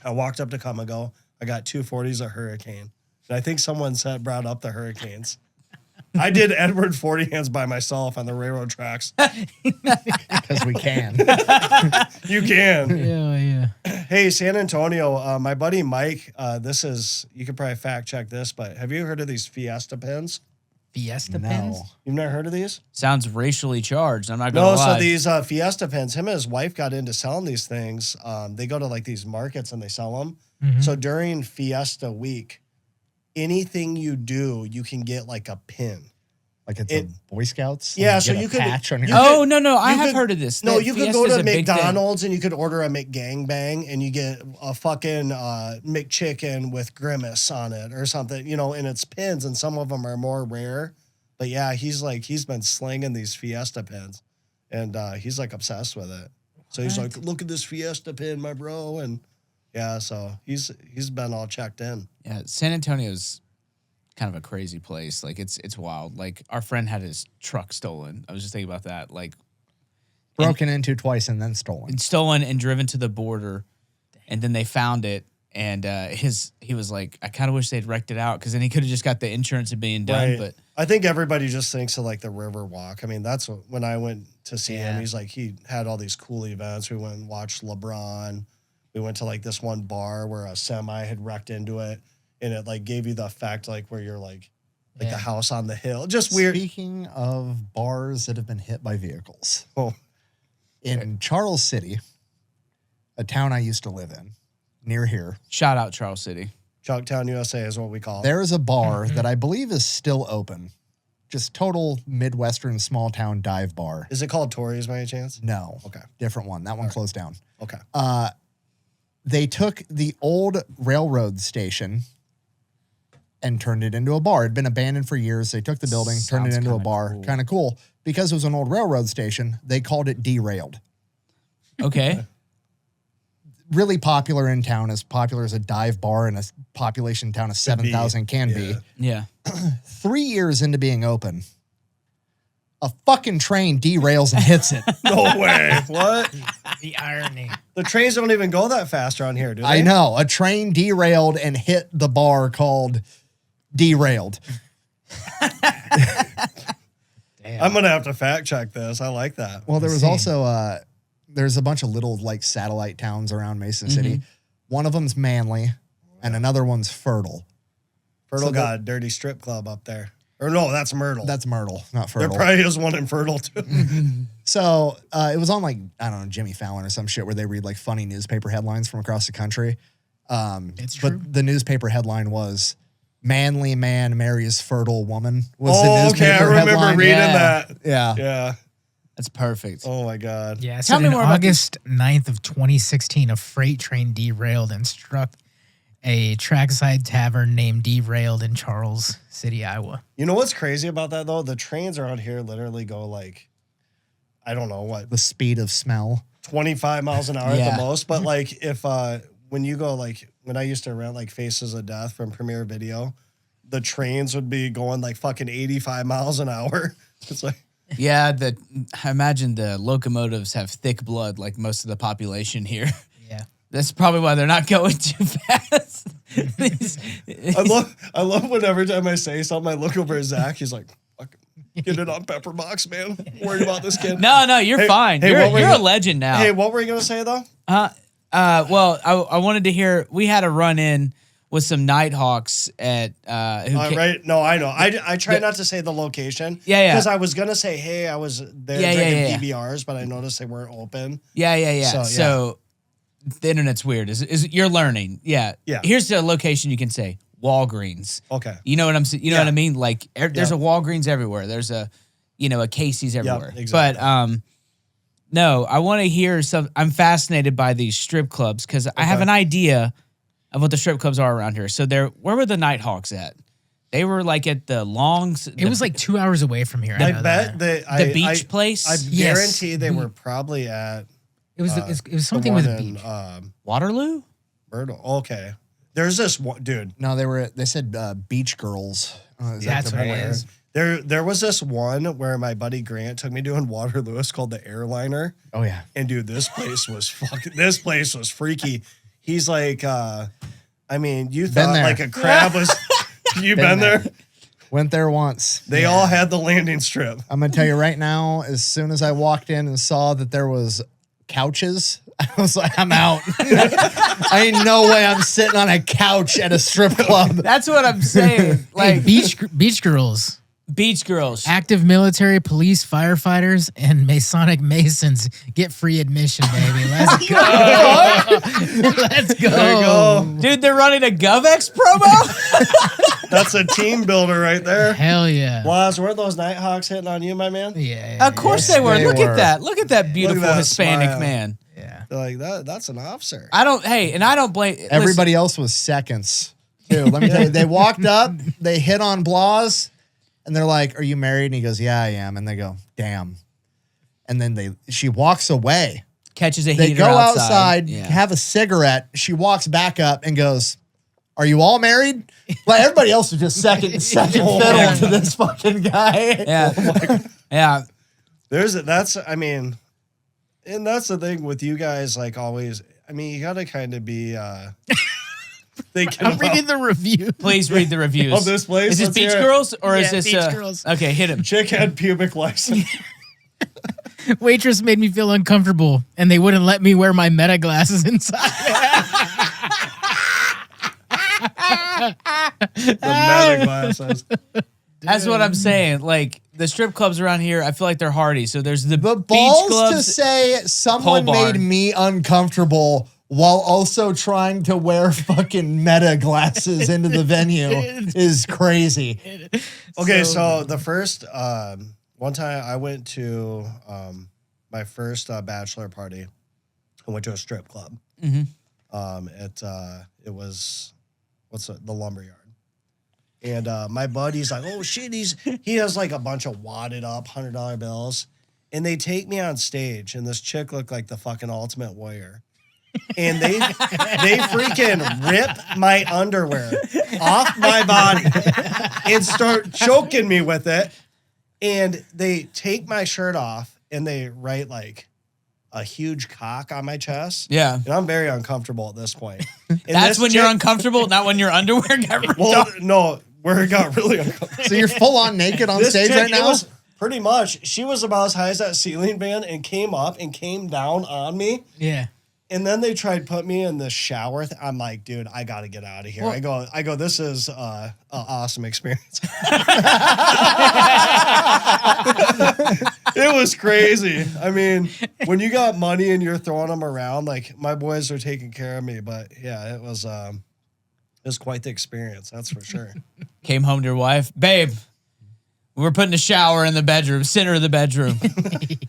I walked up to Comago. I got 2 40s a Hurricane. And I think someone brought up the Hurricanes. I did Edward 40 hands by myself on the railroad tracks. Because we can. You can. Yeah. Hey, San Antonio, my buddy Mike, you could probably fact check this, but have you heard of these Fiesta pins? Fiesta No. pins? You've never heard of these? Sounds racially charged. I'm not going to No, lie. so these Fiesta pins, him and his wife got into selling these things. They go to like these markets and they sell them. Mhm. So during Fiesta week, anything you do, you can get like a pin. Like it's a Boy Scouts? Yeah, and so get a you could- patch on your you Oh, no. I you have could- heard of this. No, That you could Fiesta's go to a big thing. McDonald's and you could order a McGangbang and you get a fucking McChicken with Grimace on it or something, you know, and it's pins and some of them are more rare. But yeah, he's been slinging these Fiesta pins and he's like obsessed with it. So he's like, look at this Fiesta pin, my bro. And yeah, so he's been all checked in. Yeah, San Antonio's kind of a crazy place. Like it's wild. Like our friend had his truck stolen. I was just thinking about that. Like broken into twice and then stolen. stolen and driven to the border, and then they found it. And he was like, I kind of wish they'd wrecked it out because then he could have just got the insurance of being done. Right. But I think everybody just thinks of like the river walk. I mean, that's when I went to see him. He's like, he had all these cool events. We went and watched LeBron. We went to like this one bar where a semi had wrecked into it, and it like gave you the effect like where you're like the house on the hill. Just weird. Speaking of bars that have been hit by vehicles, Oh, in Charles City, a town I used to live in, near here, shout out Charles City. Chucktown, USA is what we call it. there is a bar that I believe is still open. Just total Midwestern small town dive bar. Is it called Tories by any chance? No. Okay. Different one. That one closed down. Okay. They took the old railroad station and turned it into a bar. It'd been abandoned for years. They took the building, turned it Sounds into a kinda bar. cool. Kind of cool. Because it was an old railroad station, they called it Derailed. Okay. Really popular in town, as popular as a dive bar in a population town of 7,000 can be. Yeah. 3 years into being open, a fucking train derails and hits it. No way. What? The irony. The trains don't even go that fast around here, do they? I know. A train derailed and hit the bar called Derailed. I'm going to have to fact check this. I like that. Well, there was also there's a bunch of little like satellite towns around Mason City. One of them's Manly, and another one's Fertile. Fertile got a dirty strip club up there. Or no, that's Myrtle. That's Myrtle, not There Fertile. probably is one in Fertile too. So it was on like, I don't know, Jimmy Fallon or some shit where they read like funny newspaper headlines from across the country. It's true. But the newspaper headline was "Manly man marries fertile woman." Was Oh, the okay. I newspaper remember headline. reading Yeah. that. Yeah. Yeah. That's perfect. Oh my God. Yeah, Tell so me in more about August 9th of 2016, a freight train derailed and struck a trackside tavern named Derailed in Charles City, Iowa. You know what's crazy about that though? The trains around here literally go like, I don't know what, The speed of smell. 25 miles an hour at Yeah. the most. But like if when you go like when I used to rent like Faces of Death from Premiere Video, the trains would be going like fucking 85 miles an hour. It's like Yeah, I imagine the locomotives have thick blood like most of the population here. Yeah. That's probably why they're not going too fast. I love when every time I say something, I look over at Zach. He's like, "Fucking get it on Pepperbox, man. Worried about this kid." No, you're fine. hey, what were you're a you- legend now. Hey, what were you gonna say though? Well, I wanted to hear. We had a run in with some Nighthawks at Right? No, I know. I try not to say the location. Yeah. Because I was gonna say, hey, I was there drinking PBRs, but I noticed they weren't open. Yeah. So, So the internet's weird. Is you're learning? Yeah. Yeah. Here's the location you can say: Walgreens. Okay. You know what I'm saying? You know Yeah. what I mean? Like there's Yeah. a Walgreens everywhere. There's a Casey's everywhere. exactly. But no, I want to hear some. I'm fascinated by these strip clubs because I have an idea of what the strip clubs are around here. So where were the Nighthawks at? They were like at the Longs. It was like 2 hours away from here. I know bet that. the beach place. I Yes. guarantee they were probably at It was it was something the with one a in, beach. Waterloo. Myrtle. Okay. There's this one dude. No, they said beach girls. Is that That's the what it word? is. There was this one where my buddy Grant took me to in Waterloo. It's called the Airliner. Oh yeah. And dude, this place was freaky. He's like, I mean, you thought there. like a crab was. You been there? Went there once. They all had the landing strip. I'm gonna tell you right now. As soon as I walked in and saw that there was couches, I was like, I'm out. I ain't no way I'm sitting on a couch at a strip club. That's what I'm saying. Hey, Like beach girls, beach girls. active military, police, firefighters, and Masonic Masons get free admission, baby. Let's go. Let's go. There you go. Dude, they're running a GovX promo? That's a team builder right there. Hell yeah. Blas, weren't those Nighthawks hitting on you, my man? Yeah. Of course they were. Look at that. Look at that beautiful that Hispanic smile. man. Yeah. They're like, that's an officer. I don't blame Everybody else was seconds. Dude, let me tell you, they walked up, they hit on Blas, and they're like, "Are you married?" And he goes, "Yeah, I am." And they go, "Damn." And then she walks away. Catches a They heater go outside. outside, have a cigarette. She walks back up and goes, "Are you all married?" Like everybody else was just second fiddle to this fucking guy. Yeah. Yeah. And that's the thing with you guys, like always. I mean, you gotta kind of be thinking I'm about reading the review. Please read the reviews. of this place. Is this Let's Beach hear it. Girls or is Yeah, this Beach Girls. Okay, hit him. Chick had pubic license. Waitress made me feel uncomfortable, and they wouldn't let me wear my meta glasses inside. The meta glasses. That's what I'm saying. Like the strip clubs around here, I feel like they're hardy. So there's the The beach balls clubs. to say someone Pole barn. made me uncomfortable while also trying to wear fucking meta glasses into the venue is crazy. Okay, so the first one time I went to my first bachelor party. I went to a strip club. Mm-hmm. It was the lumberyard. And my buddy's like, oh shit, he has like a bunch of wadded up $100 bills. And they take me on stage, and this chick looked like the fucking ultimate warrior. And they freaking rip my underwear off my body and start choking me with it. And they take my shirt off and they write like a huge cock on my chest. Yeah. And I'm very uncomfortable at this point. And That's this when you're uncomfortable, not when your underwear got ripped Well, off. no, where it got really uncomfortable. So you're full on naked on This stage chick, right it now? was pretty much, she was about as high as that ceiling fan and came up and came down on me. Yeah. And then they tried to put me in the shower. I'm like, dude, I got to get out of here. Well- I go, this is an awesome experience. It was crazy. I mean, when you got money and you're throwing them around, like my boys are taking care of me. But yeah, it was quite the experience. That's for sure. Came home to your wife, babe. We're putting a shower in the bedroom, center of the bedroom.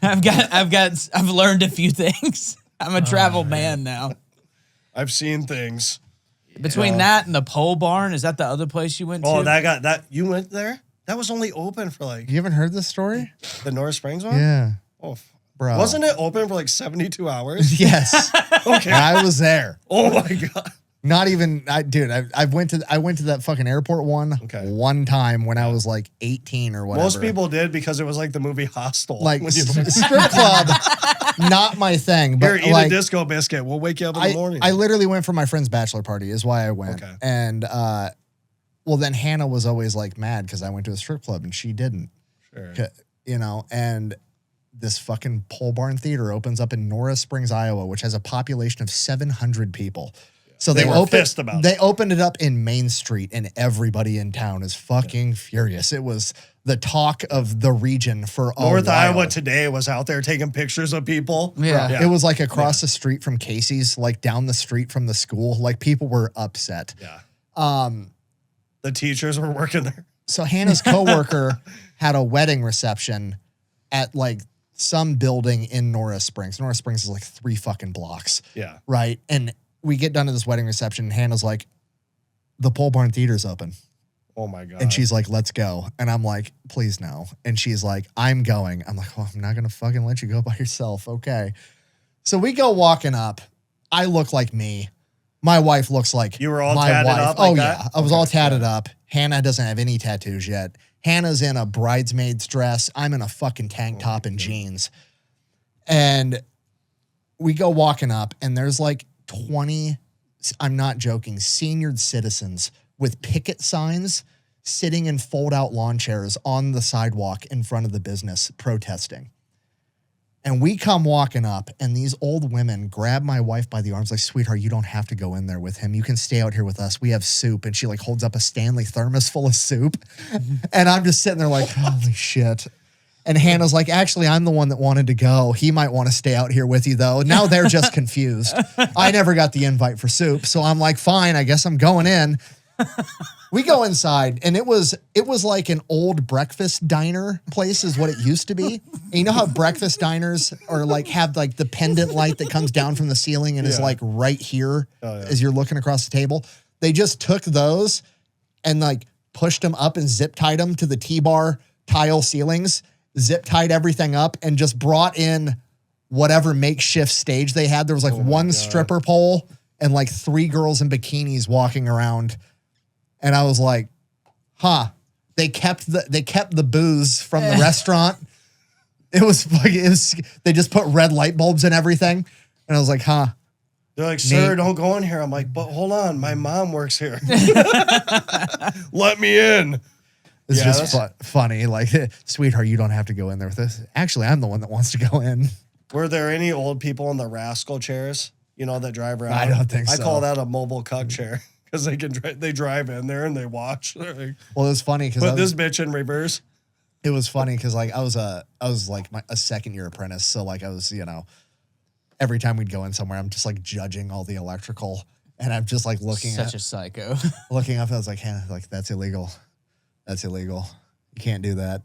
I've learned a few things. I'm a travel man now. I've seen things. Between that and the pole barn, is that the other place you went to? Oh, that you went there? That was only open for like You haven't heard this story? the North Springs one? Yeah. Oh, Bro. wasn't it open for like 72 hours? Yes. Okay. I was there. Oh my God. Not even, I went to that fucking airport one time when I was like 18 or whatever. Most people did because it was like the movie Hostel. like When you- strip club, not my thing. But Here, eat like, a disco biscuit. We'll wake you up in the morning. I literally went for my friend's bachelor party is why I went. Okay. And well, then Hannah was always like mad because I went to a strip club and she didn't. Sure. You know, and this fucking pole barn theater opens up in Norris Springs, Iowa, which has a population of 700 people. So They were pissed about they it. opened it up in Main Street, and everybody in town is fucking furious. It was the talk of the region for a North while. Iowa Today was out there taking pictures of people. Yeah. It was like across the street from Casey's, like down the street from the school. Like people were upset. Yeah. The teachers were working there. So Hannah's coworker had a wedding reception at like some building in Norris Springs. Norris Springs is like 3 fucking blocks. Yeah. Right. And we get done to this wedding reception, and Hannah's like, the pole barn theater's open. Oh my God. And she's like, let's go. And I'm like, please no. And she's like, I'm going. I'm like, well, I'm not going to fucking let you go by yourself. Okay. So we go walking up. I look like me. My wife looks like You were all my tatted wife. up like oh, that? yeah. I was all tatted up. Hannah doesn't have any tattoos yet. Hannah's in a bridesmaid's dress. I'm in a fucking tank top and jeans. And we go walking up, and there's like 20, I'm not joking, senior citizens with picket signs sitting in fold-out lawn chairs on the sidewalk in front of the business protesting. And we come walking up, and these old women grab my wife by the arms like, sweetheart, you don't have to go in there with him. You can stay out here with us. We have soup. And she like holds up a Stanley thermos full of soup. And I'm just sitting there like, holy shit. And Hannah's like, actually, I'm the one that wanted to go. He might want to stay out here with you, though. Now they're just confused. I never got the invite for soup. So I'm like, fine, I guess I'm going in. We go inside, and it was like an old breakfast diner place is what it used to be. And you know how breakfast diners are like have like the pendant light that comes down from the ceiling and is like right here as you're looking across the table? They just took those and like pushed them up and zip tied them to the T-bar tile ceilings, zip tied everything up, and just brought in whatever makeshift stage they had. There was like one stripper pole and like 3 girls in bikinis walking around. And I was like, huh, they kept the booze from the restaurant. It was they just put red light bulbs in everything. And I was like, huh. They're like, sir, don't go in here. I'm like, but hold on, my mom works here. Let me in. It's just funny. Like, sweetheart, you don't have to go in there with this. Actually, I'm the one that wants to go in. Were there any old people in the rascal chairs, that drive around? I don't think so. I call that a mobile cuck chair. Because they drive in there and they watch. Like, well, it was funny because put this bitch in reverse. It was funny because like I was like a second year apprentice, so like I was every time we'd go in somewhere, I'm just like judging all the electrical, and I'm just like looking Such a psycho. Looking up, I was like, hey, like that's illegal. That's illegal. You can't do that.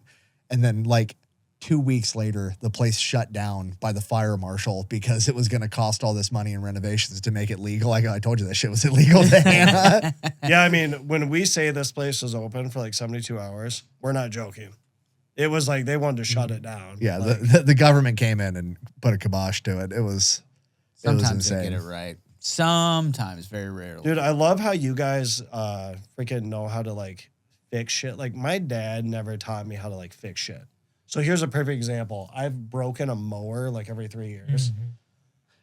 And then like 2 weeks later, the place shut down by the fire marshal because it was going to cost all this money in renovations to make it legal. I told you that shit was illegal to Hannah. Yeah, I mean, when we say this place was open for like 72 hours, we're not joking. It was like they wanted to shut it down. Yeah, like, the government came in and put a kibosh to it. It was Sometimes insane. they get it right. Sometimes, very rarely. Dude, I love how you guys freaking know how to like fix shit. Like my dad never taught me how to like fix shit. So here's a perfect example. I've broken a mower like every 3 years.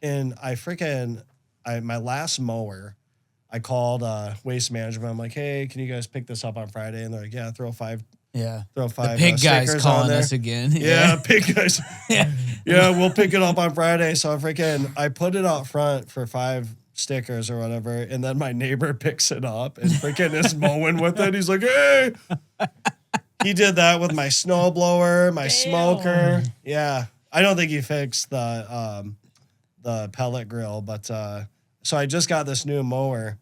And my last mower, I called Waste Management. I'm like, hey, can you guys pick this up on Friday? And they're like, yeah, throw five. The pig guy's calling us again. Yeah, pig guys. Yeah, we'll pick it up on Friday. So I put it out front for 5 stickers or whatever. And then my neighbor picks it up and freaking is mowing with it. He's like, hey. He did that with my snowblower, my smoker. Yeah. I don't think he fixed the pellet grill, but so I just got this new mower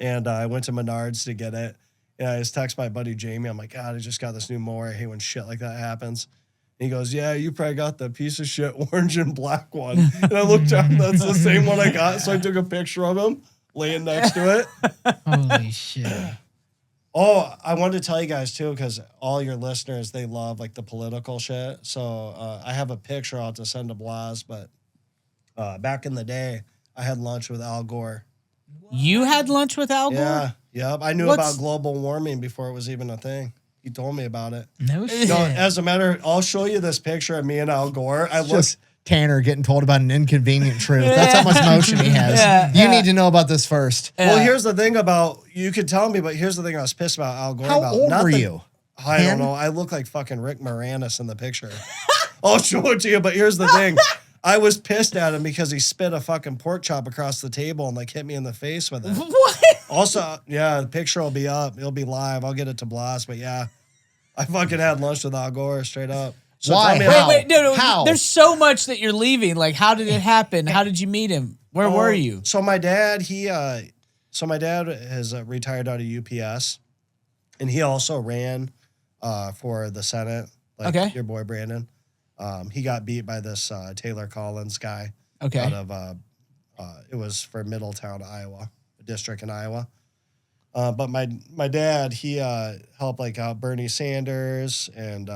and I went to Menards to get it. And I just text my buddy Jamie. I'm like, God, I just got this new mower. I hate when shit like that happens. And he goes, yeah, you probably got the piece of shit orange and black one. And I looked down, that's the same one I got. So I took a picture of him laying next to it. Holy shit. Oh, I wanted to tell you guys too, because all your listeners, they love like the political shit. So I have a picture I'll have to send to Blas, but back in the day, I had lunch with Al Gore. You had lunch with Al Gore? Yeah, yep. I knew about global warming before it was even a thing. He told me about it. No shit. No, as a matter, I'll show you this picture of me and Al Gore. Just Tanner getting told about an inconvenient truth. That's how much motion he has. You need to know about this first. Well, here's the thing about, you could tell me, but here's the thing I was pissed about Al Gore about. How old were you? I don't know. I look like fucking Rick Moranis in the picture. I'll show it to you, but here's the thing. I was pissed at him because he spit a fucking pork chop across the table and like hit me in the face with it. What? Also, yeah, the picture will be up. It'll be live. I'll get it to Blas, but yeah. I fucking had lunch with Al Gore straight up. So why? No. How? There's so much that you're leaving. Like, how did it happen? How did you meet him? Where were you? So my dad, my dad has retired out of UPS, and he also ran for the Senate. Like your boy Brandon. He got beat by this Taylor Collins guy. Okay. Out of it was for Middletown, Iowa, a district in Iowa. But my dad, he helped like out Bernie Sanders, and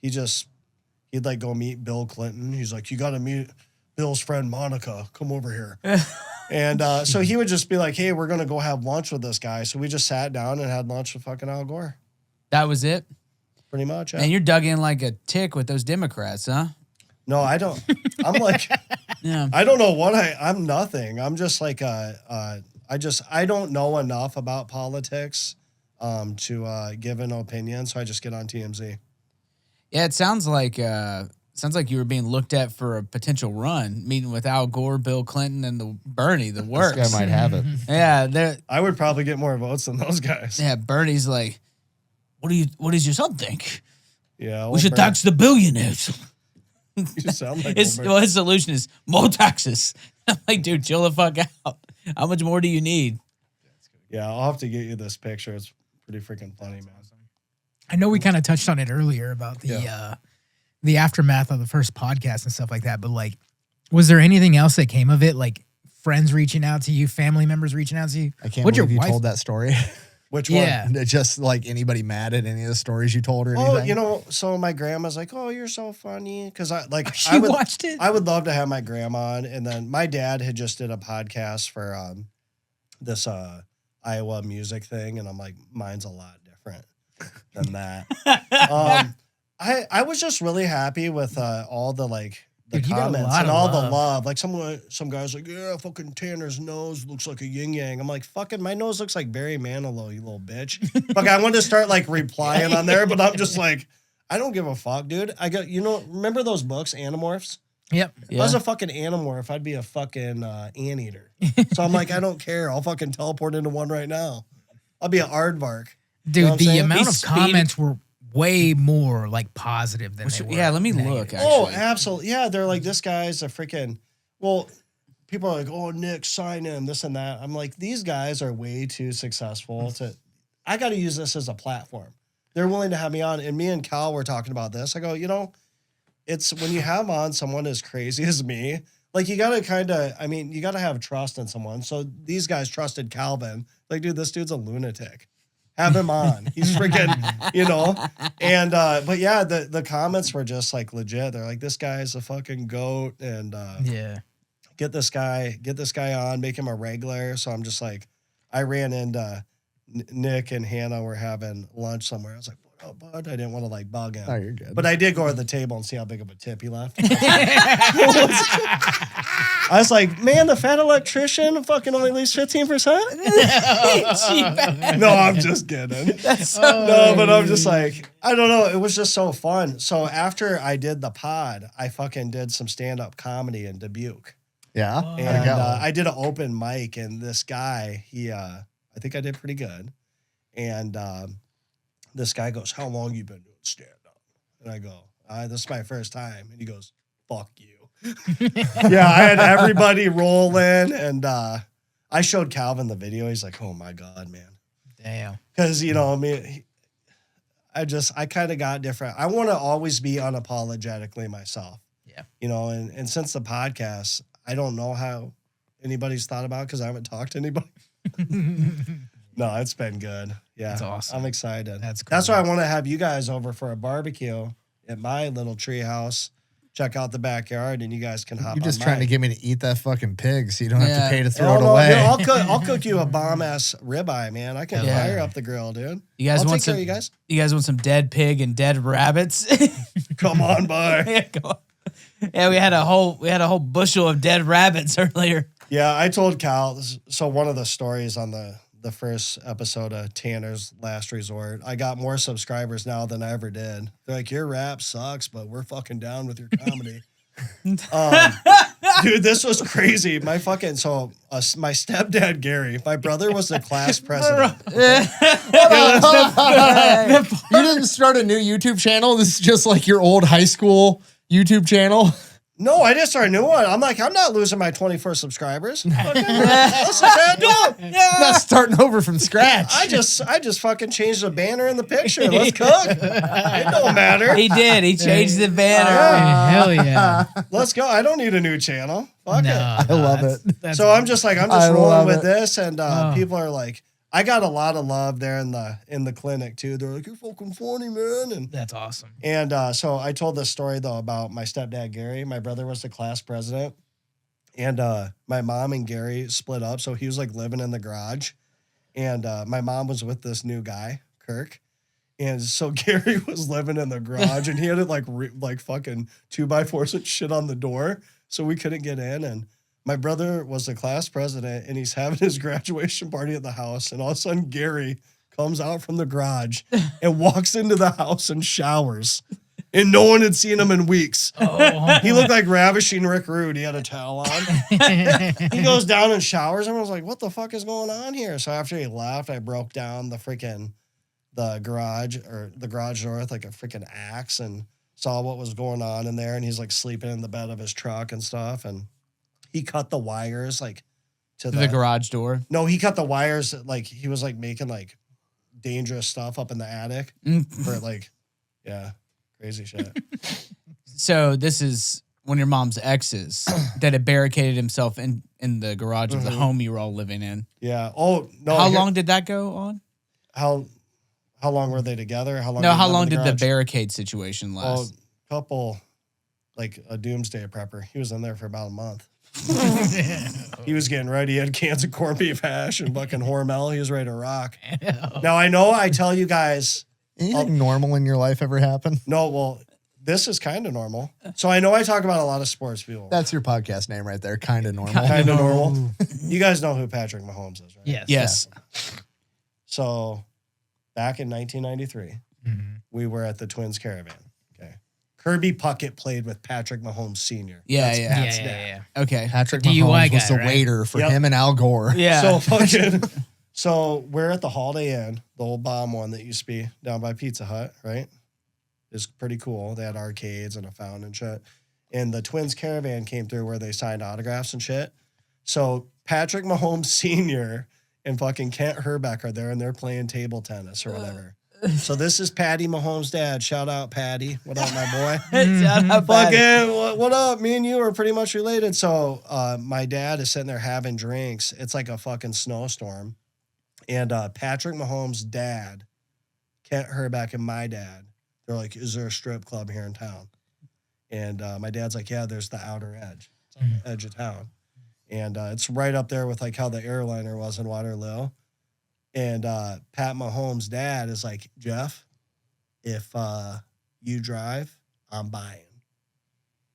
he'd like go meet Bill Clinton. He's like, you got to meet Bill's friend Monica. Come over here. And so he would just be like, hey, we're gonna go have lunch with this guy. So we just sat down and had lunch with fucking Al Gore. That was it? Pretty much. Yeah. And you're dug in like a tick with those Democrats, huh? No, I don't. I'm like, I don't know what I'm nothing. I'm just like, I don't know enough about politics to give an opinion. So I just get on TMZ. Yeah, it sounds like you were being looked at for a potential run, meeting with Al Gore, Bill Clinton, and the Bernie, the works. This guy might have it. Yeah, I would probably get more votes than those guys. Yeah, Bernie's like, what does your son think? Yeah, we should tax the billionaires. You sound like his solution is more taxes. I'm like, dude, chill the fuck out. How much more do you need? Yeah, I'll have to get you this picture. It's pretty freaking funny, man. I know we kind of touched on it earlier about the aftermath of the first podcast and stuff like that, but like, was there anything else that came of it? Like friends reaching out to you, family members reaching out to you? I can't What'd believe you your wife- told that story. Which Yeah. one? Just like anybody mad at any of the stories you told or anything? Oh, you know, so my grandma's like, "Oh, you're so funny," because She watched it? I would love to have my grandma on, and then my dad had just did a podcast for this Iowa music thing, and I'm like, mine's a lot different than that. I was just really happy with all the like the Dude, you got a comments lot and of all the love. love. Like some guys like, yeah, fucking Tanner's nose looks like a yin yang. I'm like, fucking my nose looks like Barry Manilow, you little bitch. Fuck, I wanted to start like replying on there, but I'm just like, I don't give a fuck, dude. I got, remember those books, Animorphs? Yep. If I was a fucking Animorph, I'd be a fucking anteater. So I'm like, I don't care. I'll fucking teleport into one right now. I'll be an aardvark. Dude, You know what I'm the saying? amount of He's comments were way more like positive than they were. Yeah, let me negative. look. Actually. Oh, absolutely. Yeah, they're like, this guy's a freaking, well, people are like, oh, Nick, sign him, this and that. I'm like, these guys are way too successful to, I got to use this as a platform. They're willing to have me on. And me and Cal were talking about this. I go, it's when you have on someone as crazy as me, like you got to you got to have trust in someone. So these guys trusted Calvin. Like, dude, this dude's a lunatic. Have him on. He's freaking, And but yeah, the comments were just like legit. They're like, this guy's a fucking goat, and Yeah. get this guy on, make him a regular. So I'm just like, I ran into Nick and Hannah were having lunch somewhere. I was like, what up, bud? I didn't want to like bug him. Oh, you're good. But I did go to the table and see how big of a tip he left. I was like, man, the fat electrician fucking only leaves 15%? No, I'm just kidding. No, but I'm just like, I don't know. It was just so fun. So after I did the pod, I fucking did some stand-up comedy in Dubuque. Yeah. And I did an open mic, and this guy, I think I did pretty good. And this guy goes, how long you been doing stand-up? And I go, this is my first time. And he goes, fuck you. Yeah, I had everybody roll in, and I showed Calvin the video. He's like, oh my God, man. Damn. Because, I kind of got different. I want to always be unapologetically myself. Yeah. And since the podcast, I don't know how anybody's thought about it because I haven't talked to anybody. No, it's been good. Yeah. That's awesome. I'm excited. That's cool. That's why I want to have you guys over for a barbecue at my little tree house. Check out the backyard, and you guys can hop You're just on trying to mine. get me to eat that fucking pig so you don't have Yeah. to pay to throw Oh, it no, away. dude, I'll cook you a bomb-ass ribeye, man. I can Yeah. fire up the grill, dude. You guys I'll want take care some? of you guys. You guys want some dead pig and dead rabbits? Come on by. Yeah, go on. Yeah, we had a whole bushel of dead rabbits earlier. Yeah, I told Cal. So one of the stories on the first episode of Tanner's Last Resort, I got more subscribers now than I ever did. They're like, your rap sucks, but we're fucking down with your comedy. Dude, this was crazy. My stepdad Gary, my brother was the class president. You didn't start a new YouTube channel? This is just like your old high school YouTube channel? No, I just started a new one. I'm like, I'm not losing my 21st subscribers. Okay, that's what I do. Not starting over from scratch. I just fucking changed the banner in the picture. Let's cook. It don't matter. He did. He changed the banner. Hell yeah. Let's go. I don't need a new channel. Fuck it. I love it. So I'm just I rolling love with it. this, and people are like, I got a lot of love there in the clinic too. They're like, you're fucking funny, man, That's awesome. and so I told this story though about my stepdad Gary. My brother was the class president, and my mom and Gary split up, so he was like living in the garage, and my mom was with this new guy, Kirk. And so Gary was living in the garage, and he had it like fucking 2x4s and shit on the door, so we couldn't get in. And my brother was the class president, and he's having his graduation party at the house. And all of a sudden, Gary comes out from the garage and walks into the house and showers. And no one had seen him in weeks. Oh. He looked like ravishing Rick Rude. He had a towel on. He goes down and showers. Everyone's like, what the fuck is going on here? So after he left, I broke down the garage door with like a freaking axe and saw what was going on in there. And he's like sleeping in the bed of his truck and stuff. And he cut the wires like to the garage door. No, he cut the wires. Like he was like making like dangerous stuff up in the attic for like, yeah, crazy shit. So this is one of your mom's exes that had barricaded himself in the garage of the home you were all living in. Yeah. Oh no. How long did that go on? How long were they together? How long? No, how they long lived in did the garage? barricade situation Oh, last? couple, like a doomsday prepper. He was in there for about a month. He was getting ready. He had cans of corned beef hash and fucking Hormel. He was ready to rock. Now I tell you guys. Anything normal in your life ever happen? No, well, this is kind of normal. So I know I talk about a lot of sports people. That's your podcast name right there. Kind of normal. Kind of normal. You guys know who Patrick Mahomes is, right? Yes. Yes. So back in 1993, we were at the Twins Caravan. Okay. Kirby Puckett played with Patrick Mahomes Sr. Yeah, That's yeah. Pat's Yeah, dad. yeah. Okay. Patrick DUI Mahomes guy, was the right? waiter for Yep. him and Al Gore. Yeah. So we're at the Holiday Inn, the old bomb one that used to be down by Pizza Hut, right? It's pretty cool. They had arcades and a fountain and shit. And the Twins Caravan came through where they signed autographs and shit. So Patrick Mahomes Sr. and fucking Kent Herbeck are there and they're playing table tennis or whatever. So this is Patty Mahomes' dad. Shout out, Patty. What up, my boy? Shout out, Patty. Fucking, what up? Me and you are pretty much related. So my dad is sitting there having drinks. It's like a fucking snowstorm. And Patrick Mahomes' dad, Kent Herbeck, and my dad, they're like, is there a strip club here in town? And my dad's like, yeah, there's the outer edge. It's on the edge of town. And it's right up there with like how the airliner was in Waterloo. And Pat Mahomes' dad is like, Jeff, if you drive, I'm buying.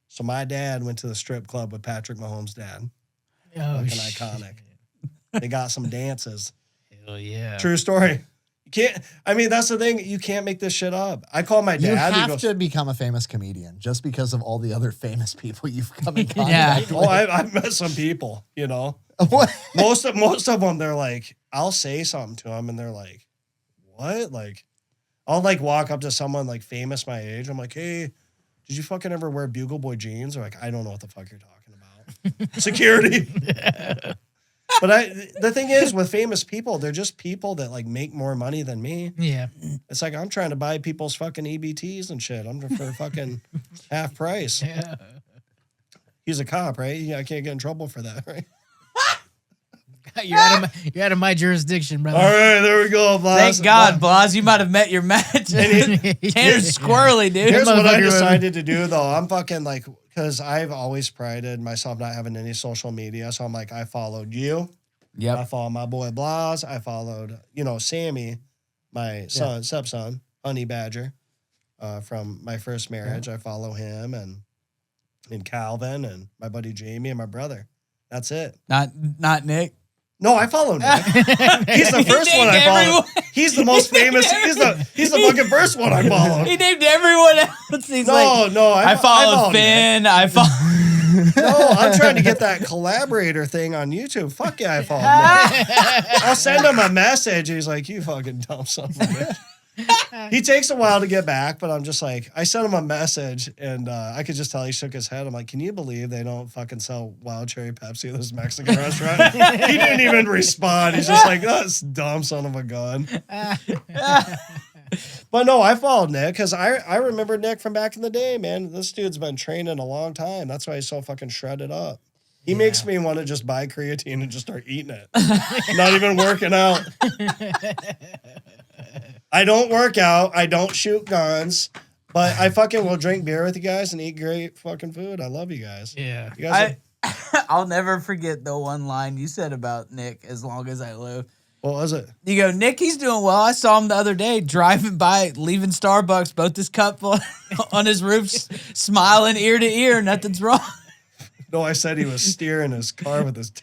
So my dad went to the strip club with Patrick Mahomes' dad. Fucking iconic. They got some dances. Hell yeah. True story. You can't, I mean, that's the thing. You can't make this shit up. I call my You dad. have to become a famous comedian just because of all the other famous people you've come in contact Yeah. with. Oh, I've met some people, you know. What? Most of them, they're like, I'll say something to them and they're like, what? Like, I'll like walk up to someone like famous my age. I'm like, hey, did you fucking ever wear Bugle Boy jeans? Or like, I don't know what the fuck you're talking about. Security. But the thing is with famous people, they're just people that like make more money than me. Yeah. It's like, I'm trying to buy people's fucking EBTs and shit. I'm for fucking half price. Yeah. He's a cop, right? I can't get in trouble for that, right? You're out of my jurisdiction, brother. All right, there we go, Blas. Thank God, Blas. You might have met your match. Tanner's squirrely, dude. Here's what I Motherfucker, decided to do, though. I'm fucking like, because I've always prided myself not having any social media. So I'm like, I followed you. I Yep. followed my boy Blas. I followed, Sammy, my son, stepson, Honey Badger, from my first marriage. I follow him and Calvin and my buddy Jamie and my brother. That's it. Not Nick. No, I follow Nick. He's the first one I followed. He's the most famous. He's the fucking first one I followed. He named everyone else. He's No, like, no, I followed Finn. Nick. I followed. No, I'm trying to get that collaborator thing on YouTube. Fuck yeah, I followed Nick. I'll send him a message. He's like, you fucking dumb son of a bitch. He takes a while to get back, but I'm just like, I sent him a message and I could just tell he shook his head. I'm like, can you believe they don't fucking sell wild cherry Pepsi at this Mexican restaurant? He didn't even respond. He's just like, that's dumb son of a gun. But no, I followed Nick because I remember Nick from back in the day, man. This dude's been training a long time. That's why he's so fucking shredded up. He makes me want to just buy creatine and just start eating it. Not even working out. I don't work out. I don't shoot guns. But I fucking will drink beer with you guys and eat great fucking food. I love you guys. Yeah. You guys I'll never forget the one line you said about Nick as long as I live. what was it? You go, Nick, he's doing well. I saw him the other day driving by, leaving Starbucks, both his cup full on his roof, smiling ear to ear. Nothing's wrong. No, I said he was steering his car with his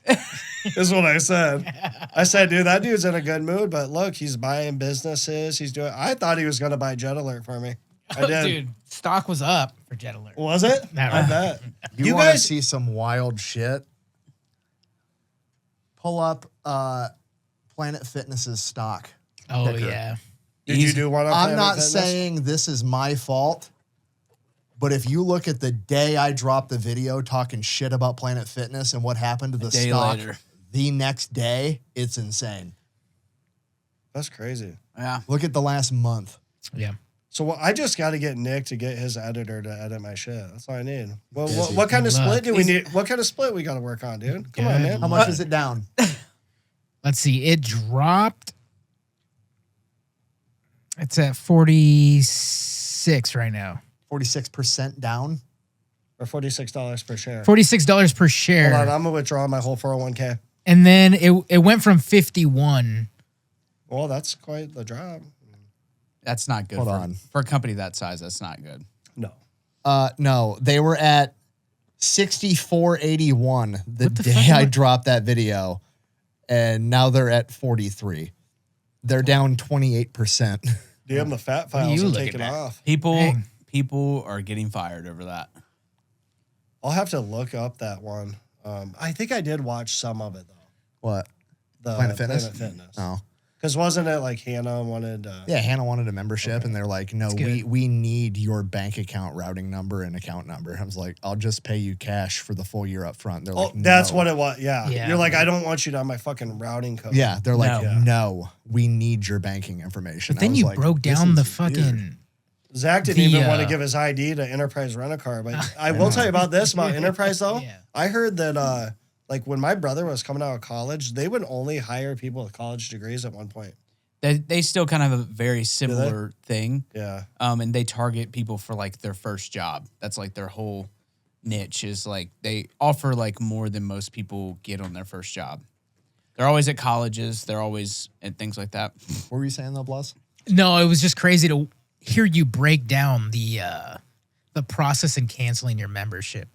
is what I said. I said, dude, that dude's in a good mood, but look, he's buying businesses. He's doing I thought he was gonna buy Jet Alert for me. I did. Dude, stock was up for Jet Alert. Was it? Not I right. bet. You want to see some wild shit? Pull up Planet Fitness's stock. Oh, picker. yeah. Did you do one on I'm Planet not Fitness? saying this is my fault, but if you look at the day I dropped the video talking shit about Planet Fitness and what happened to the day stock later. the next day, it's insane. That's crazy. Yeah. Look at the last month. Yeah. So I just got to get Nick to get his editor to edit my shit. That's all I need. Well, Busy. what kind of Good luck. split do we need? What kind of split we got to work on, dude? Come on, Good man. How much is it down? Let's see. It dropped. It's at 46 right now. 46% down. Or $46 per share. $46 per share. Hold on, I'm gonna withdraw my whole 401k. And then it went from 51. Well, that's quite the drop. That's not good. Hold on. For a company that size, that's not good. No. No, they were at 64.81 the What the day fuck am I I- dropped that video, and now they're at 43. They're down 28%. Damn, the fat are files you are looking taking at? off. Dang. People are getting fired over that. I'll have to look up that one. I think I did watch some of it though. What? The Planet Fitness? Planet Fitness. Oh, Because wasn't it like Hannah wanted? yeah. Hannah wanted a membership, and they're like, "No, good. we need your bank account routing number and account number." I was like, "I'll just pay you cash for the full year up front." They're Oh, like, that's "No." what it was. Yeah. Yeah. You're like, I don't want you to have my fucking routing code. Yeah, they're like, No. "No, we need your banking information." But then I was you like, broke "This down the is weird." fucking. Zach didn't even want to The, give his ID to Enterprise Rent-A-Car, but I will tell you about this about Enterprise though. Yeah. I heard that like when my brother was coming out of college, they would only hire people with college degrees at one point. They still kind of have a very similar thing. Yeah. And they target people for like their first job. That's like their whole niche is like they offer like more than most people get on their first job. They're always at colleges. They're always at things like that. What were you saying though, Blaz? No, it was just crazy to hear you break down the process in canceling your membership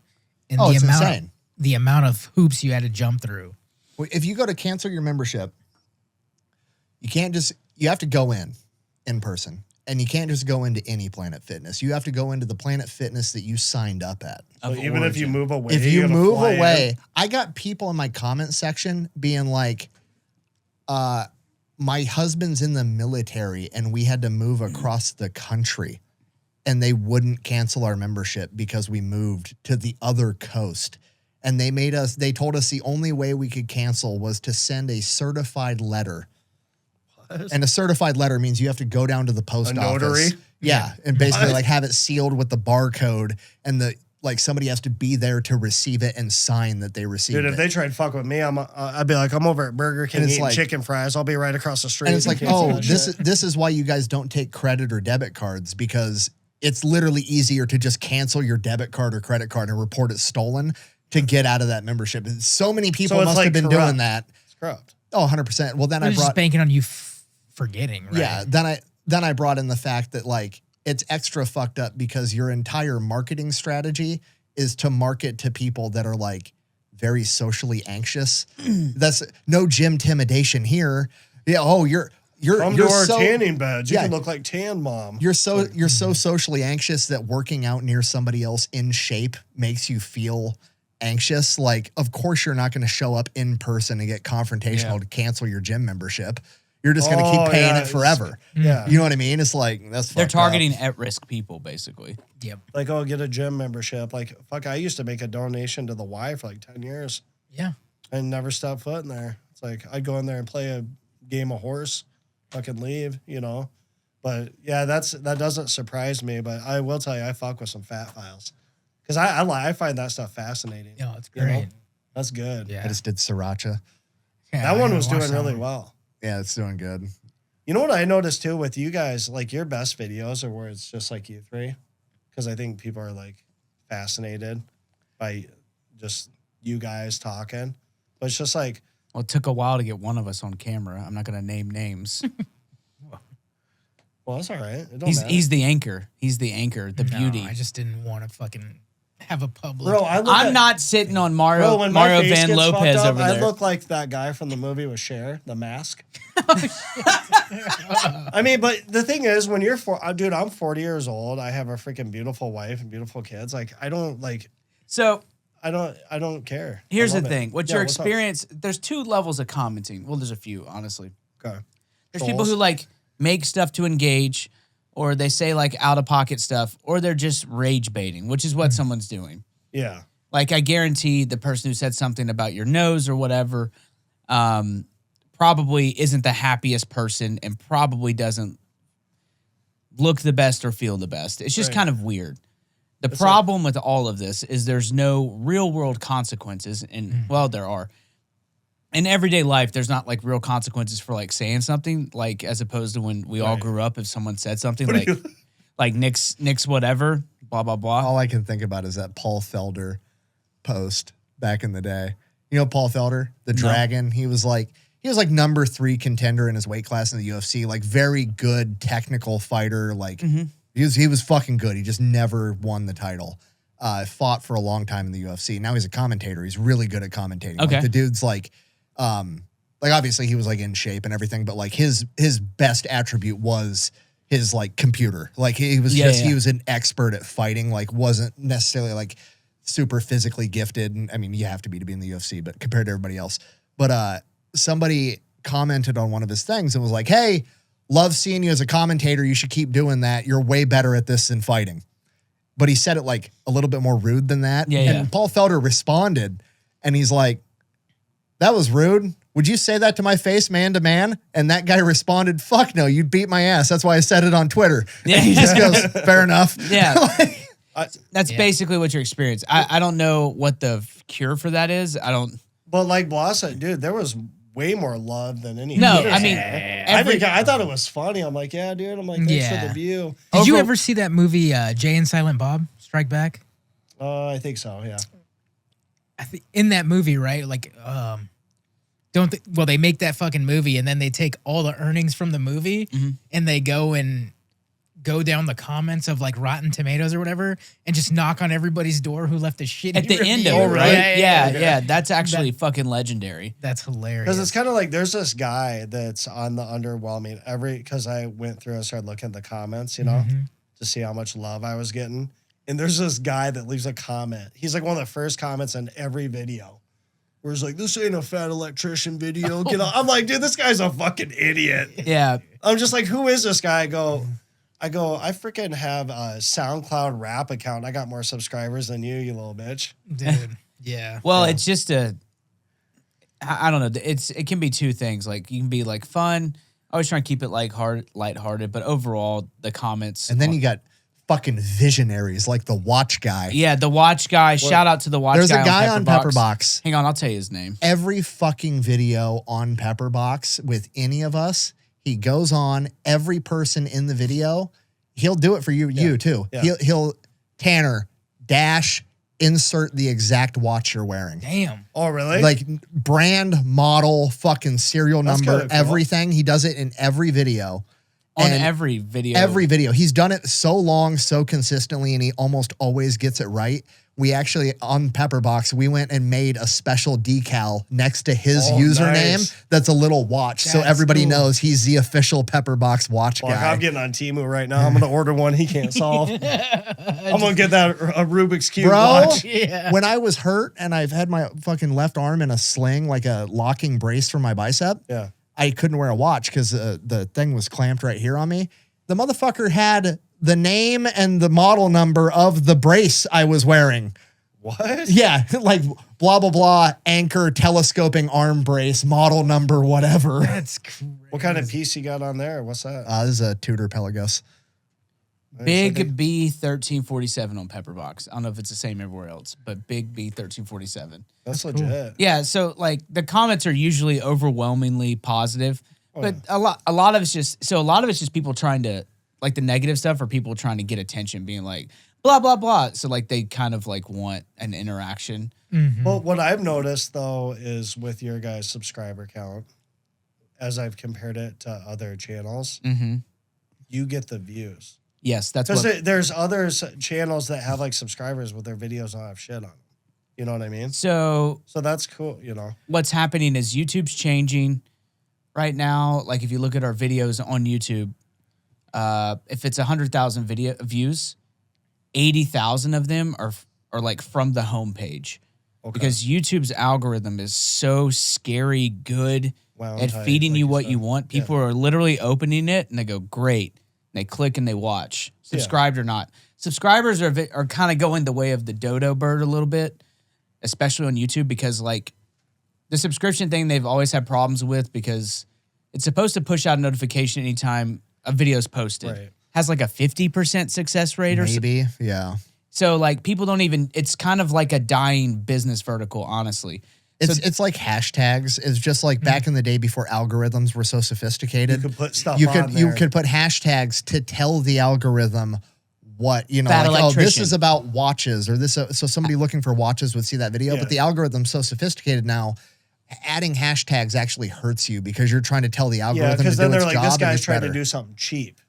and Oh, the it's amount insane. the amount of hoops you had to jump through. Well, if you go to cancel your membership, you have to go in person, and you can't just go into any Planet Fitness. You have to go into the Planet Fitness that you signed up at. So Of even if you origin. move away, If you gotta move fly in. away, I got people in my comment section being like, my husband's in the military and we had to move across the country, and they wouldn't cancel our membership because we moved to the other coast. And they told us the only way we could cancel was to send a certified letter. What? And a certified letter means you have to go down to the post A notary? office. Yeah. And basically What? like have it sealed with the barcode, and somebody has to be there to receive it and sign that they received Dude, it. if they tried to fuck with me, I'd be like, I'm over at Burger King it's eating like- chicken fries. I'll be right across the street. And it's like, cancel oh, that this shit. this is why you guys don't take credit or debit cards, because it's literally easier to just cancel your debit card or credit card and report it stolen to get out of that membership. And so many people So it's must like have been corrupt. doing that. It's corrupt. Oh, 100%. Well, then They're I just brought banking on you forgetting, right? yeah, then I brought in the fact that like it's extra fucked up because your entire marketing strategy is to market to people that are like very socially anxious. That's no gym intimidation here. Yeah, oh, you're Come to our so tanning beds. You Yeah. can look like Tan Mom. you're so socially anxious that working out near somebody else in shape makes you feel anxious. Like, of course you're not going to show up in person and get confrontational Yeah. to cancel your gym membership. You're just going to keep paying it forever. Yeah. You know what I mean? It's like, that's They're fucked targeting up. at-risk people, basically. Yep. Like, oh, get a gym membership. Like, fuck, I used to make a donation to the Y for like 10 years Yeah. and never step foot in there. It's like, I'd go in there and play a game of horse, fucking leave, you know? But yeah, that doesn't surprise me. But I will tell you, I fuck with some fat files. Because I find that stuff fascinating. Yeah, it's You know? great. That's good. Yeah. I just did sriracha. Yeah, That I one gotta was watch doing that really one. well. Yeah, it's doing good. You know what I noticed too with you guys, like your best videos are where it's just like you three. Because I think people are like fascinated by just you guys talking. But it's just like, Well, it took a while to get one of us on camera. I'm not going to name names. well, that's all right. It don't he's matter. he's the anchor. He's the anchor, the No, beauty. I just didn't want to fucking have a public. Bro, I look I'm at, not sitting on Mario bro, when my Mario face Van gets fucked Lopez up, over I there. look like that guy from the movie with Cher, The Mask. I mean, but the thing is, when you're dude, I'm 40 years old. I have a freaking beautiful wife and beautiful kids. Like, I don't care. Here's I the love it. thing. What's Yeah, your what's up? experience? There's two levels of commenting. Well, there's a few, honestly. Okay. There's people who like make stuff to engage, or they say like out of pocket stuff, or they're just rage baiting, which is what someone's doing. Yeah. Like I guarantee the person who said something about your nose or whatever, probably isn't the happiest person and probably doesn't look the best or feel the best. It's just kind of weird. The problem with all of this is there's no real world consequences. And well, there are. In everyday life, there's not like real consequences for like saying something, like as opposed to when we all grew up, if someone said something like Nick's whatever, blah, blah, blah. All I can think about is that Paul Felder post back in the day. You know Paul Felder, the Dragon? He was like number 3 contender in his weight class in the UFC, like very good technical fighter. Like he was fucking good. He just never won the title. Fought for a long time in the UFC. Now he's a commentator. He's really good at commentating. Okay. Like the dude's like obviously he was like in shape and everything, but like his best attribute was his like computer. Like he was he was an expert at fighting, like wasn't necessarily like super physically gifted. And I mean, you have to be in the UFC, but compared to everybody else. But somebody commented on one of his things and was like, hey, love seeing you as a commentator. You should keep doing that. You're way better at this than fighting. But he said it like a little bit more rude than that. And Paul Felder responded and he's like, that was rude. Would you say that to my face, man to man? And that guy responded, fuck no, you'd beat my ass. That's why I said it on Twitter. Yeah. And he just goes, fair enough. Yeah. That's basically what you're experiencing. I don't know what the cure for that is. But like Bloss said, dude, there was way more love than anything. No, I mean, I thought it was funny. I'm like, yeah, dude. I'm like, thanks for the view. Did you ever see that movie, Jay and Silent Bob Strike Back? I think so, yeah. I think in that movie, right? Like, they make that fucking movie and then they take all the earnings from the movie and they go down the comments of like Rotten Tomatoes or whatever and just knock on everybody's door who left a shitty at the review. end of it, right? Yeah. That's actually fucking legendary. That's hilarious. Because it's kind of like there's this guy that's on the Underwhelming because I went through and started looking at the comments, you know, to see how much love I was getting. And there's this guy that leaves a comment. He's like one of the first comments in every video. Where he's like, this ain't a fat electrician video. Get off. I'm like, dude, this guy's a fucking idiot. Yeah. I'm just like, who is this guy? I go, I freaking have a SoundCloud rap account. I got more subscribers than you little bitch. Dude. Yeah. Well, it's just I don't know. It can be two things. Like you can be like fun. I always try and keep it lighthearted, but overall the comments. And then you got fucking visionaries like the Watch Guy. Yeah, the Watch Guy. Shout out to the Watch Guy. There's a guy on Pepperbox. Hang on, I'll tell you his name. Every fucking video on Pepperbox with any of us, he goes on every person in the video. He'll do it for you too. Yeah. He'll Tanner dash insert the exact watch you're wearing. Damn. Oh, really? Like brand, model, fucking serial number, everything. He does it in every video. On every video. Every video. He's done it so long, so consistently, and he almost always gets it right. We actually, on Pepperbox, we went and made a special decal next to his username that's a little watch. So everybody knows he's the official Pepperbox watch guy. I'm getting on Temu right now. I'm going to order one he can't solve. I'm going to get that a Rubik's Cube watch. Yeah. When I was hurt and I've had my fucking left arm in a sling, like a locking brace for my bicep, I couldn't wear a watch because the thing was clamped right here on me. The motherfucker had the name and the model number of the brace I was wearing. What? Yeah, like blah, blah, blah, anchor, telescoping arm brace, model number, whatever. That's crazy. What kind of piece you got on there? What's that? This is a Tudor Pelagos. Big B 1347 on Pepperbox. I don't know if it's the same everywhere else, but Big B 1347. That's legit. Cool. Yeah, so like the comments are usually overwhelmingly positive, but a lot of it's just people trying to, like the negative stuff, or people trying to get attention, being like blah blah blah. So like they kind of like want an interaction. Mm-hmm. Well, what I've noticed though is with your guys' subscriber count, as I've compared it to other channels, you get the views. Yes, that's because there's other channels that have like subscribers, but their videos don't have shit on them. You know what I mean? So that's cool. You know what's happening is YouTube's changing right now. Like if you look at our videos on YouTube, if it's 100,000 video views, 80,000 of them are like from the homepage, because YouTube's algorithm is so scary good at feeding you what you want. People are literally opening it and they go, great. And they click and they watch, subscribed or not. Subscribers are kind of going the way of the dodo bird a little bit, especially on YouTube, because like the subscription thing they've always had problems with because it's supposed to push out a notification anytime a video is posted. Right. Has like a 50% success rate or so. Maybe, yeah. So like people don't even, it's kind of like a dying business vertical, honestly. It's like hashtags. It's just like back in the day before algorithms were so sophisticated. You could put stuff you on could there. you could put hashtags to tell the algorithm what, you know, That like, oh, this electrician. is about watches, or this. So somebody looking for watches would see that video. Yeah. But the algorithm's so sophisticated now. Adding hashtags actually hurts you because you're trying to tell the Yeah, algorithm to because do then they're its like, job. this and guy's it's trying better. to do something cheap.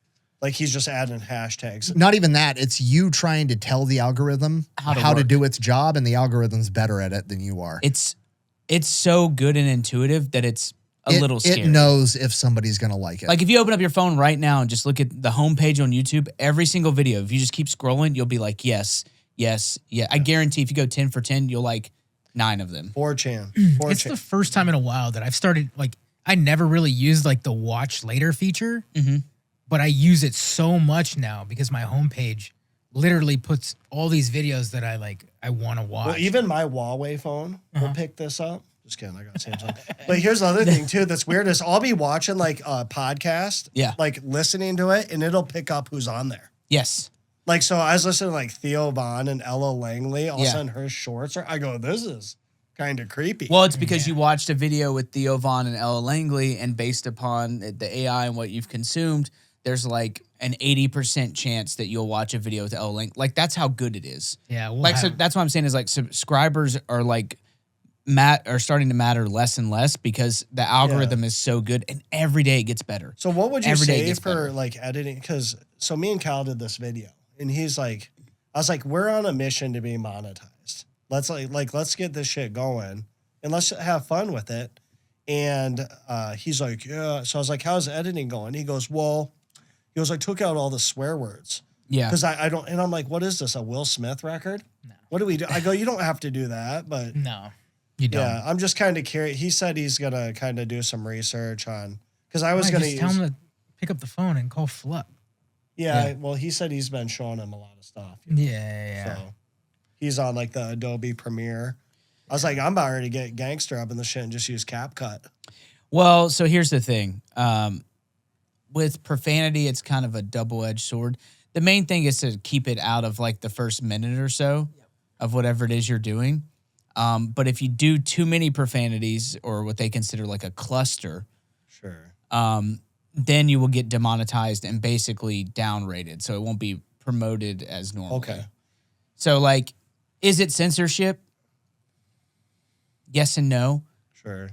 Like he's just adding hashtags. Not even that. It's you trying to tell the algorithm How to how to work. do its job, and the algorithm's better at it than you are. It's so good and intuitive that it's a little scary. It knows if somebody's going to like it. Like if you open up your phone right now and just look at the homepage on YouTube, every single video, if you just keep scrolling, you'll be like, yes, yes, yeah. I guarantee if you go 10 for 10, you'll like 9 of them. 4chan. It's the first time in a while that I've started, like, I never really used like the watch later feature, but I use it so much now because my homepage literally puts all these videos that I want to watch. Well, even my Huawei phone will pick this up. Just kidding, I got Samsung. But here's the other thing too that's weird is I'll be watching like a podcast, Yeah. like listening to it, and it'll pick up who's on there. Yes. Like so, I was listening to like Theo Von and Ella Langley. All of a Yeah. sudden, her shorts are. I go, this is kind of creepy. Well, it's because you watched a video with Theo Von and Ella Langley, and based upon the AI and what you've consumed, there's like an 80% chance that you'll watch a video with Ella Langley. Like that's how good it is. Yeah, Like so that's what I'm saying is like subscribers are like are starting to matter less and less because the algorithm is so good and every day it gets better. So what would you Every day say gets for better. like editing? Because so me and Cal did this video, and he's like, I was like, we're on a mission to be monetized. Let's get this shit going and let's have fun with it. And he's like, yeah. So I was like, how's editing going? He goes, well, he goes, I took out all the swear words. Yeah. Because I don't, and I'm like, what is this, a Will Smith record? No. What do we do? I go, you don't have to do that, but No, you don't. yeah, I'm just kind of curious. He said he's going to kind of do some research on, because I was Why, going to just tell him to pick up the phone and call Flup. Yeah, well, he said he's been showing him a lot of stuff. Yeah. So he's on like the Adobe Premiere. I was like, I'm about ready to get gangster up in the shit and just use CapCut. Well, so here's the thing. With profanity, it's kind of a double-edged sword. The main thing is to keep it out of like the first minute or so of whatever it is you're doing. But if you do too many profanities or what they consider like a cluster, Sure. then you will get demonetized and basically downrated. So it won't be promoted as normal. Okay. So like, is it censorship? Yes and no. Sure.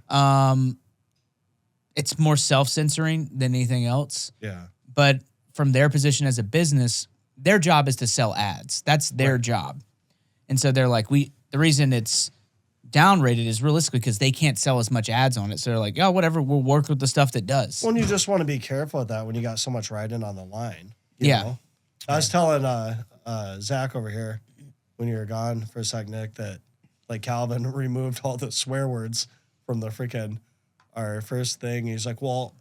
It's more self-censoring than anything else. Yeah. But from their position as a business, their job is to sell ads. That's their job. And so they're like, the reason it's downrated is realistically because they can't sell as much ads on it. So they're like, oh, whatever, we'll work with the stuff that does. Well, you just want to be careful with that when you got so much riding on the line. you Yeah. know? I was telling Zach over here when you were gone for a sec, Nick, that like Calvin removed all the swear words from the freaking our first thing. He's like, well,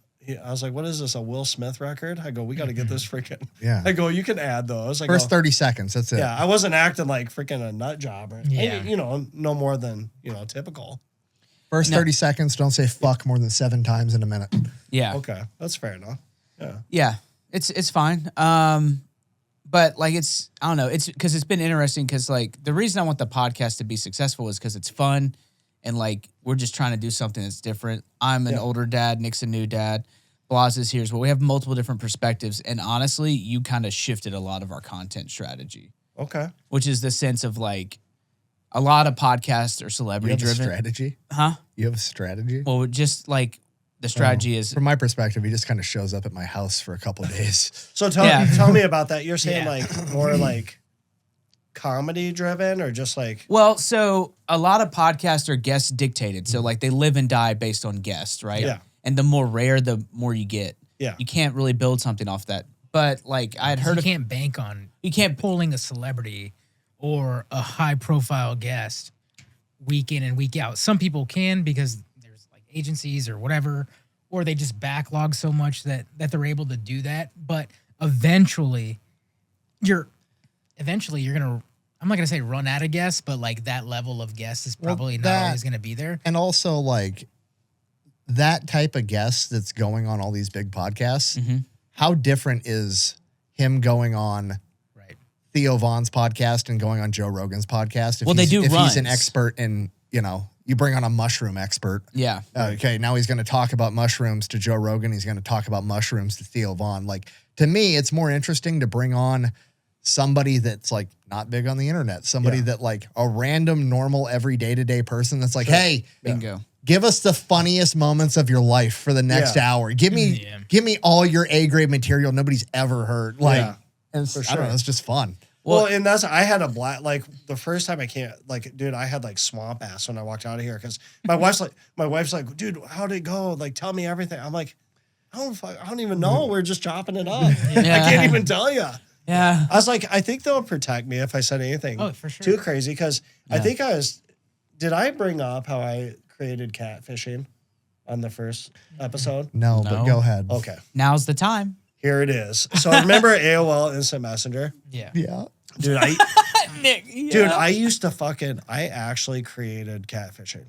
I was like, what is this, a Will Smith record? I go, we got to get this freaking. Yeah. I go, you can add those. I First go, 30 seconds. That's it. yeah, I wasn't acting like freaking a nut job or Yeah. you know, no more than, typical. First No. 30 seconds. Don't say fuck more than 7 times in a minute. Yeah. Okay, that's fair enough. Yeah. Yeah. It's fine. But like I don't know. It's because it's been interesting because like the reason I want the podcast to be successful is because it's fun and like we're just trying to do something that's different. I'm an older dad, Nick's a new dad, Blas is here as well. We have multiple different perspectives, and honestly, you kind of shifted a lot of our content strategy, Okay. which is the sense of like a lot of podcasts are You celebrity have a driven, strategy? huh? You have a strategy? Well, just like the strategy is From my perspective, he just kind of shows up at my house for a couple of days. So tell Yeah. tell me about that. You're saying Yeah. like more like comedy driven or just like Well, so a lot of podcasts are guest dictated. So like they live and die based on guests, right? Yeah. And the more rare, the more you get. Yeah. You can't really build something off that. But like I had heard You of can't bank on you can't pulling a celebrity or a high profile guest week in and week out. Some people can because there's like agencies or whatever, or they just backlog so much that they're able to do that. But eventually you're gonna I'm not gonna say run out of guests, but like that level of guests is probably not always gonna be there. And also like that type of guest that's going on all these big podcasts, how different is him going on Theo Vaughn's podcast and going on Joe Rogan's podcast? If Well, they do if runs. he's an expert in, you know, you bring on a mushroom expert. Yeah. Okay, now he's going to talk about mushrooms to Joe Rogan. He's going to talk about mushrooms to Theo Vaughn. Like, to me, it's more interesting to bring on somebody that's like not big on the internet, somebody that like a random, normal, every day-to-day person that's like, hey, Bingo. give us the funniest moments of your life for the next hour. Give me all your A-grade material nobody's ever heard. Like, and for I don't know, sure. it's just fun. Well, and I had a like the first time I can't, like, dude, I had like swamp ass when I walked out of here because my wife's like, dude, how'd it go? Like, tell me everything. I'm like, I don't even know. We're just chopping it up. I can't even tell you. Yeah. I was like, I think they'll protect me if I said anything for sure. too crazy because I think did I bring up how I created catfishing on the first episode? No, but go ahead. Okay. Now's the time. Here it is. So remember AOL Instant Messenger? Yeah. Dude, Nick. Dude, I actually created catfishing.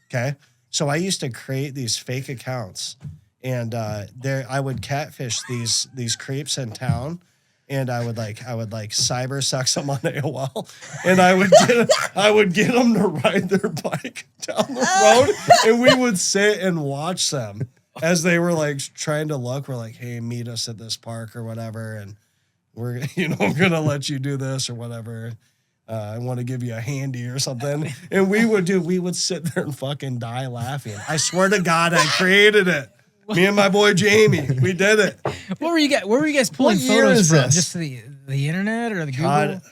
Okay. So I used to create these fake accounts and I would catfish these creeps in town and I would cyber sex them on AOL and I would get them to ride their bike down the road and we would sit and watch them as they were like trying to look. We're like, hey, meet us at this park or whatever. And we're, going to let you do this or whatever. I want to give you a handy or something. And we would sit there and fucking die laughing. I swear to God, I created it. Me and my boy Jamie, we did it. Where were you guys pulling What year photos is from? this? Just the internet or the Google? God,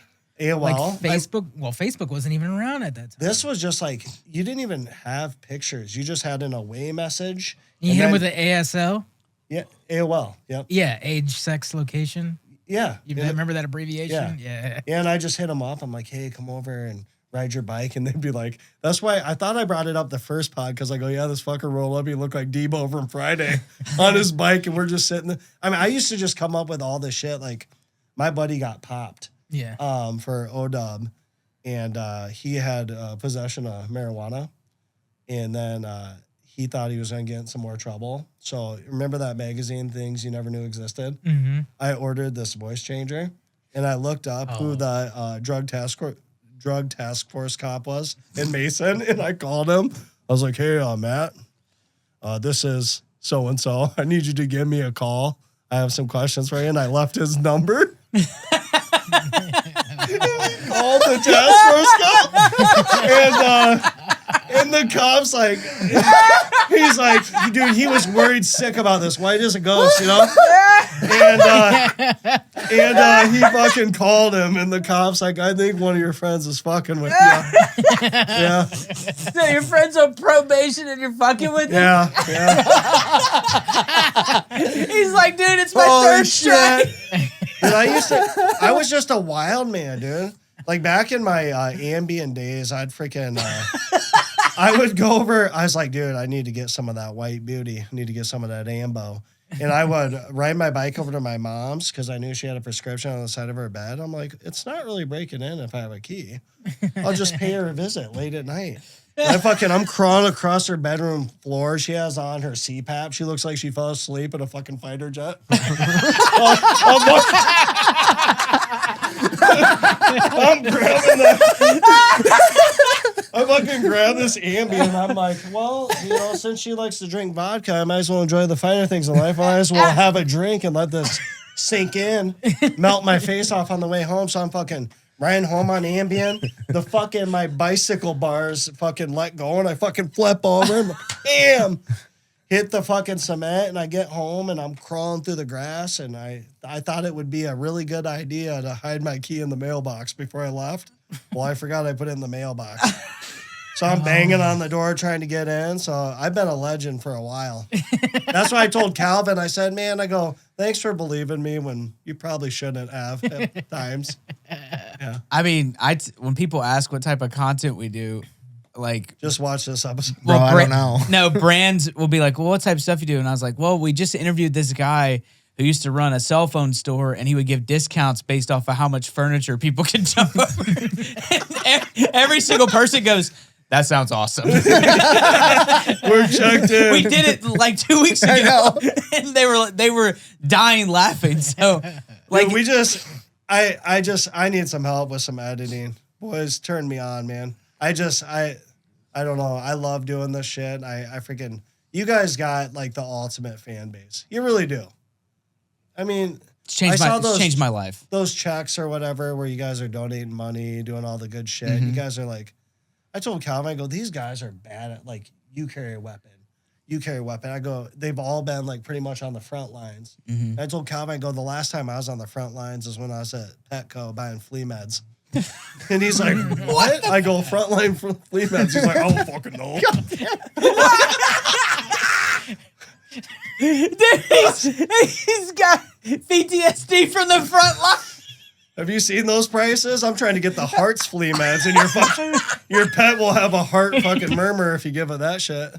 AOL. Like Facebook? Facebook wasn't even around at that time. This was just like, you didn't even have pictures. You just had an away message. You hit him with an ASL? Yeah, AOL. Yep. Yeah, age, sex, location. Yeah. You remember that abbreviation? Yeah. Yeah, and I just hit them up. I'm like, hey, come over and ride your bike. And they'd be like, that's why I thought I brought it up the first pod because I go, yeah, this fucker roll up. He looked like Debo from Friday on his bike. And we're just sitting there. I mean, I used to just come up with all this shit. Like, my buddy got popped for ODub. And he had possession of marijuana. And then he thought he was going to get in some more trouble. So remember that magazine, Things You Never Knew Existed? Mm-hmm. I ordered this voice changer, and I looked up who the drug task force cop was in Mason, and I called him. I was like, hey, Matt, this is so-and-so. I need you to give me a call. I have some questions for you, and I left his number. Called the task force cop, and the cop's like, he's like, dude, he was worried sick about this white as a ghost, and he fucking called him, and the cop's like, I think one of your friends is fucking with you. Yeah. So your friend's on probation and you're fucking with him? Yeah. He's like, dude, it's my Holy third strike. Dude, I was just a wild man, dude. Like back in my Ambien days, I'd freaking, I would go over, I was like, dude, I need to get some of that white beauty. I need to get some of that Ambo. And I would ride my bike over to my mom's because I knew she had a prescription on the side of her bed. I'm like, it's not really breaking in if I have a key. I'll just pay her a visit late at night. I'm crawling across her bedroom floor. She has on her CPAP. She looks like she fell asleep in a fucking fighter jet. I'm grabbing I fucking grab this Ambien. I'm like, well, since she likes to drink vodka, I might as well enjoy the finer things in life. I might as well have a drink and let this sink in, melt my face off on the way home. So I'm fucking riding home on Ambien. My bicycle bars fucking let go and I fucking flip over and bam, hit the fucking cement, and I get home and I'm crawling through the grass, and I thought it would be a really good idea to hide my key in the mailbox before I left. Well, I forgot I put it in the mailbox. So I'm banging on the door trying to get in. So I've been a legend for a while. That's why I told Calvin, I said, man, I go, thanks for believing me when you probably shouldn't have at times. Yeah. I mean, when people ask what type of content we do, like, just watch this episode. I don't know. No, brands will be like, well, what type of stuff you do? And I was like, well, we just interviewed this guy who used to run a cell phone store, and he would give discounts based off of how much furniture people could jump over. And every single person goes, "That sounds awesome." We're checked in. We did it like 2 weeks ago, and they were dying laughing. So, like, Dude, I need some help with some editing. Boys, turn me on, man. I don't know. I love doing this shit. I freaking, you guys got like the ultimate fan base. You really do. I mean, it's changed my life. Those checks or whatever where you guys are donating money, doing all the good shit. You guys are like, I told Calvin, I go, these guys are bad at, like, you carry a weapon. You carry a weapon. I go, they've all been like pretty much on the front lines. I told Calvin, I go, the last time I was on the front lines is when I was at Petco buying flea meds. And he's like, what? I go, frontline for flea meds. He's like, I don't fucking know. Dude, he's got PTSD from the front line. Have you seen those prices? I'm trying to get the Heart's flea meds, and your pet will have a heart fucking murmur if you give it that shit.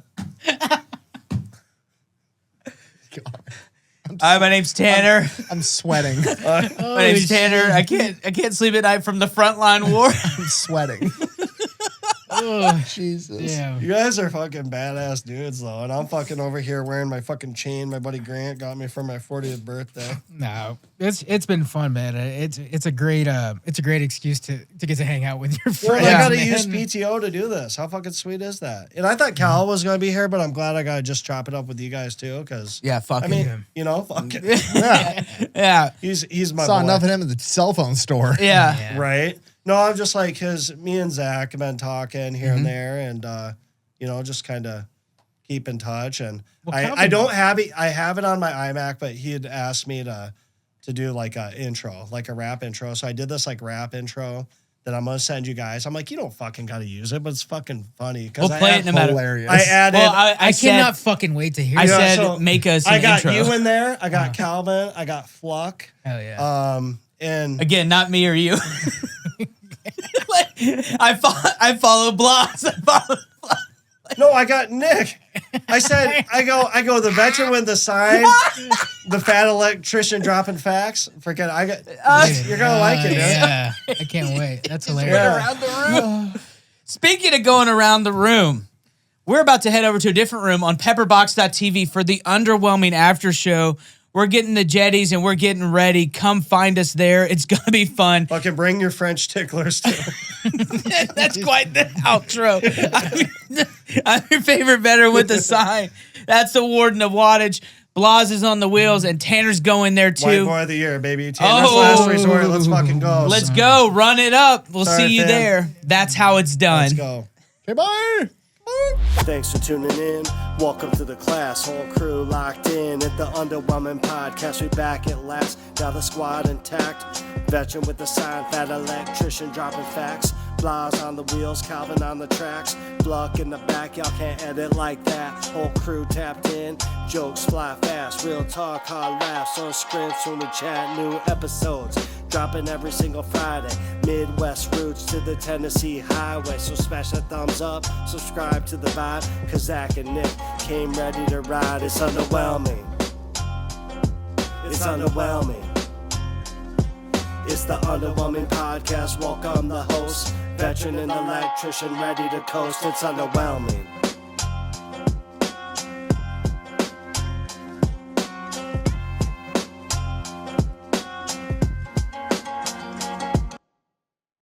Hi, my name's Tanner. I'm sweating. My name's Tanner. I can't sleep at night from the frontline war. I'm sweating. Oh, Jesus. Yeah. You guys are fucking badass dudes, though, and I'm fucking over here wearing my fucking chain my buddy Grant got me for my 40th birthday. No, it's been fun, man. It's a great excuse to get to hang out with your Well, friends. I gotta man. use PTO to do this. How fucking sweet is that? And I thought Cal was gonna be here, but I'm glad I gotta just chop it up with you guys too, because Yeah, fuck I mean, him. you know, fuck it. Yeah. He's my Saw boy. enough of him at the cell phone store. Yeah. Right? No, I'm just like, because me and Zach have been talking here and there, and you know, just kind of keep in touch. And I don't have it. I have it on my iMac, but he had asked me to do like a intro, like a rap intro. So I did this like rap intro that I'm gonna send you guys. I'm like, you don't fucking gotta use it, but it's fucking funny because We'll play it no matter. Hilarious. I added. Well, I said- cannot fucking wait to hear. I it. said, so make us an I got intro. you in there. I got Calvin. I got Fluck. Hell yeah. And Again, not me or you. I follow Bloss. no, I got Nick. I said, I go, the veteran with the sign, the fat electrician dropping facts. Forget it. I got, you're gonna like it, dude. Yeah, I can't wait. That's hilarious. Yeah. Around the room. Speaking of going around the room, we're about to head over to a different room on Pepperbox.tv for the Underwhelming after show. We're getting the jetties and we're getting ready. Come find us there. It's going to be fun. Fucking bring your French ticklers too. That's quite the outro. I'm your favorite veteran with the sign. That's the warden of wattage. Blas is on the wheels and Tanner's going there White too. boy of the year, baby. Tanner's last resort. Let's fucking go. Let's go. Run it up. We'll Sorry, see you fam. there. That's how it's done. Let's go. Okay, bye. Thanks for tuning in. Welcome to the class. Whole crew locked in at the Underwhelming podcast. We back at last. Now the squad intact. Veteran with the sign, fat electrician dropping facts. Blas on the wheels, Calvin on the tracks. Bluck in the back, y'all can't edit like that. Whole crew tapped in. Jokes fly fast. Real talk, hard laughs on scripts when we chat. New episodes dropping every single Friday. Midwest roots to the Tennessee highway. So smash that thumbs up, subscribe to the vibe, cause Zach and Nick came ready to ride. It's underwhelming. It's underwhelming. It's the Underwhelming podcast. Welcome the host, veteran and electrician ready to coast. It's underwhelming.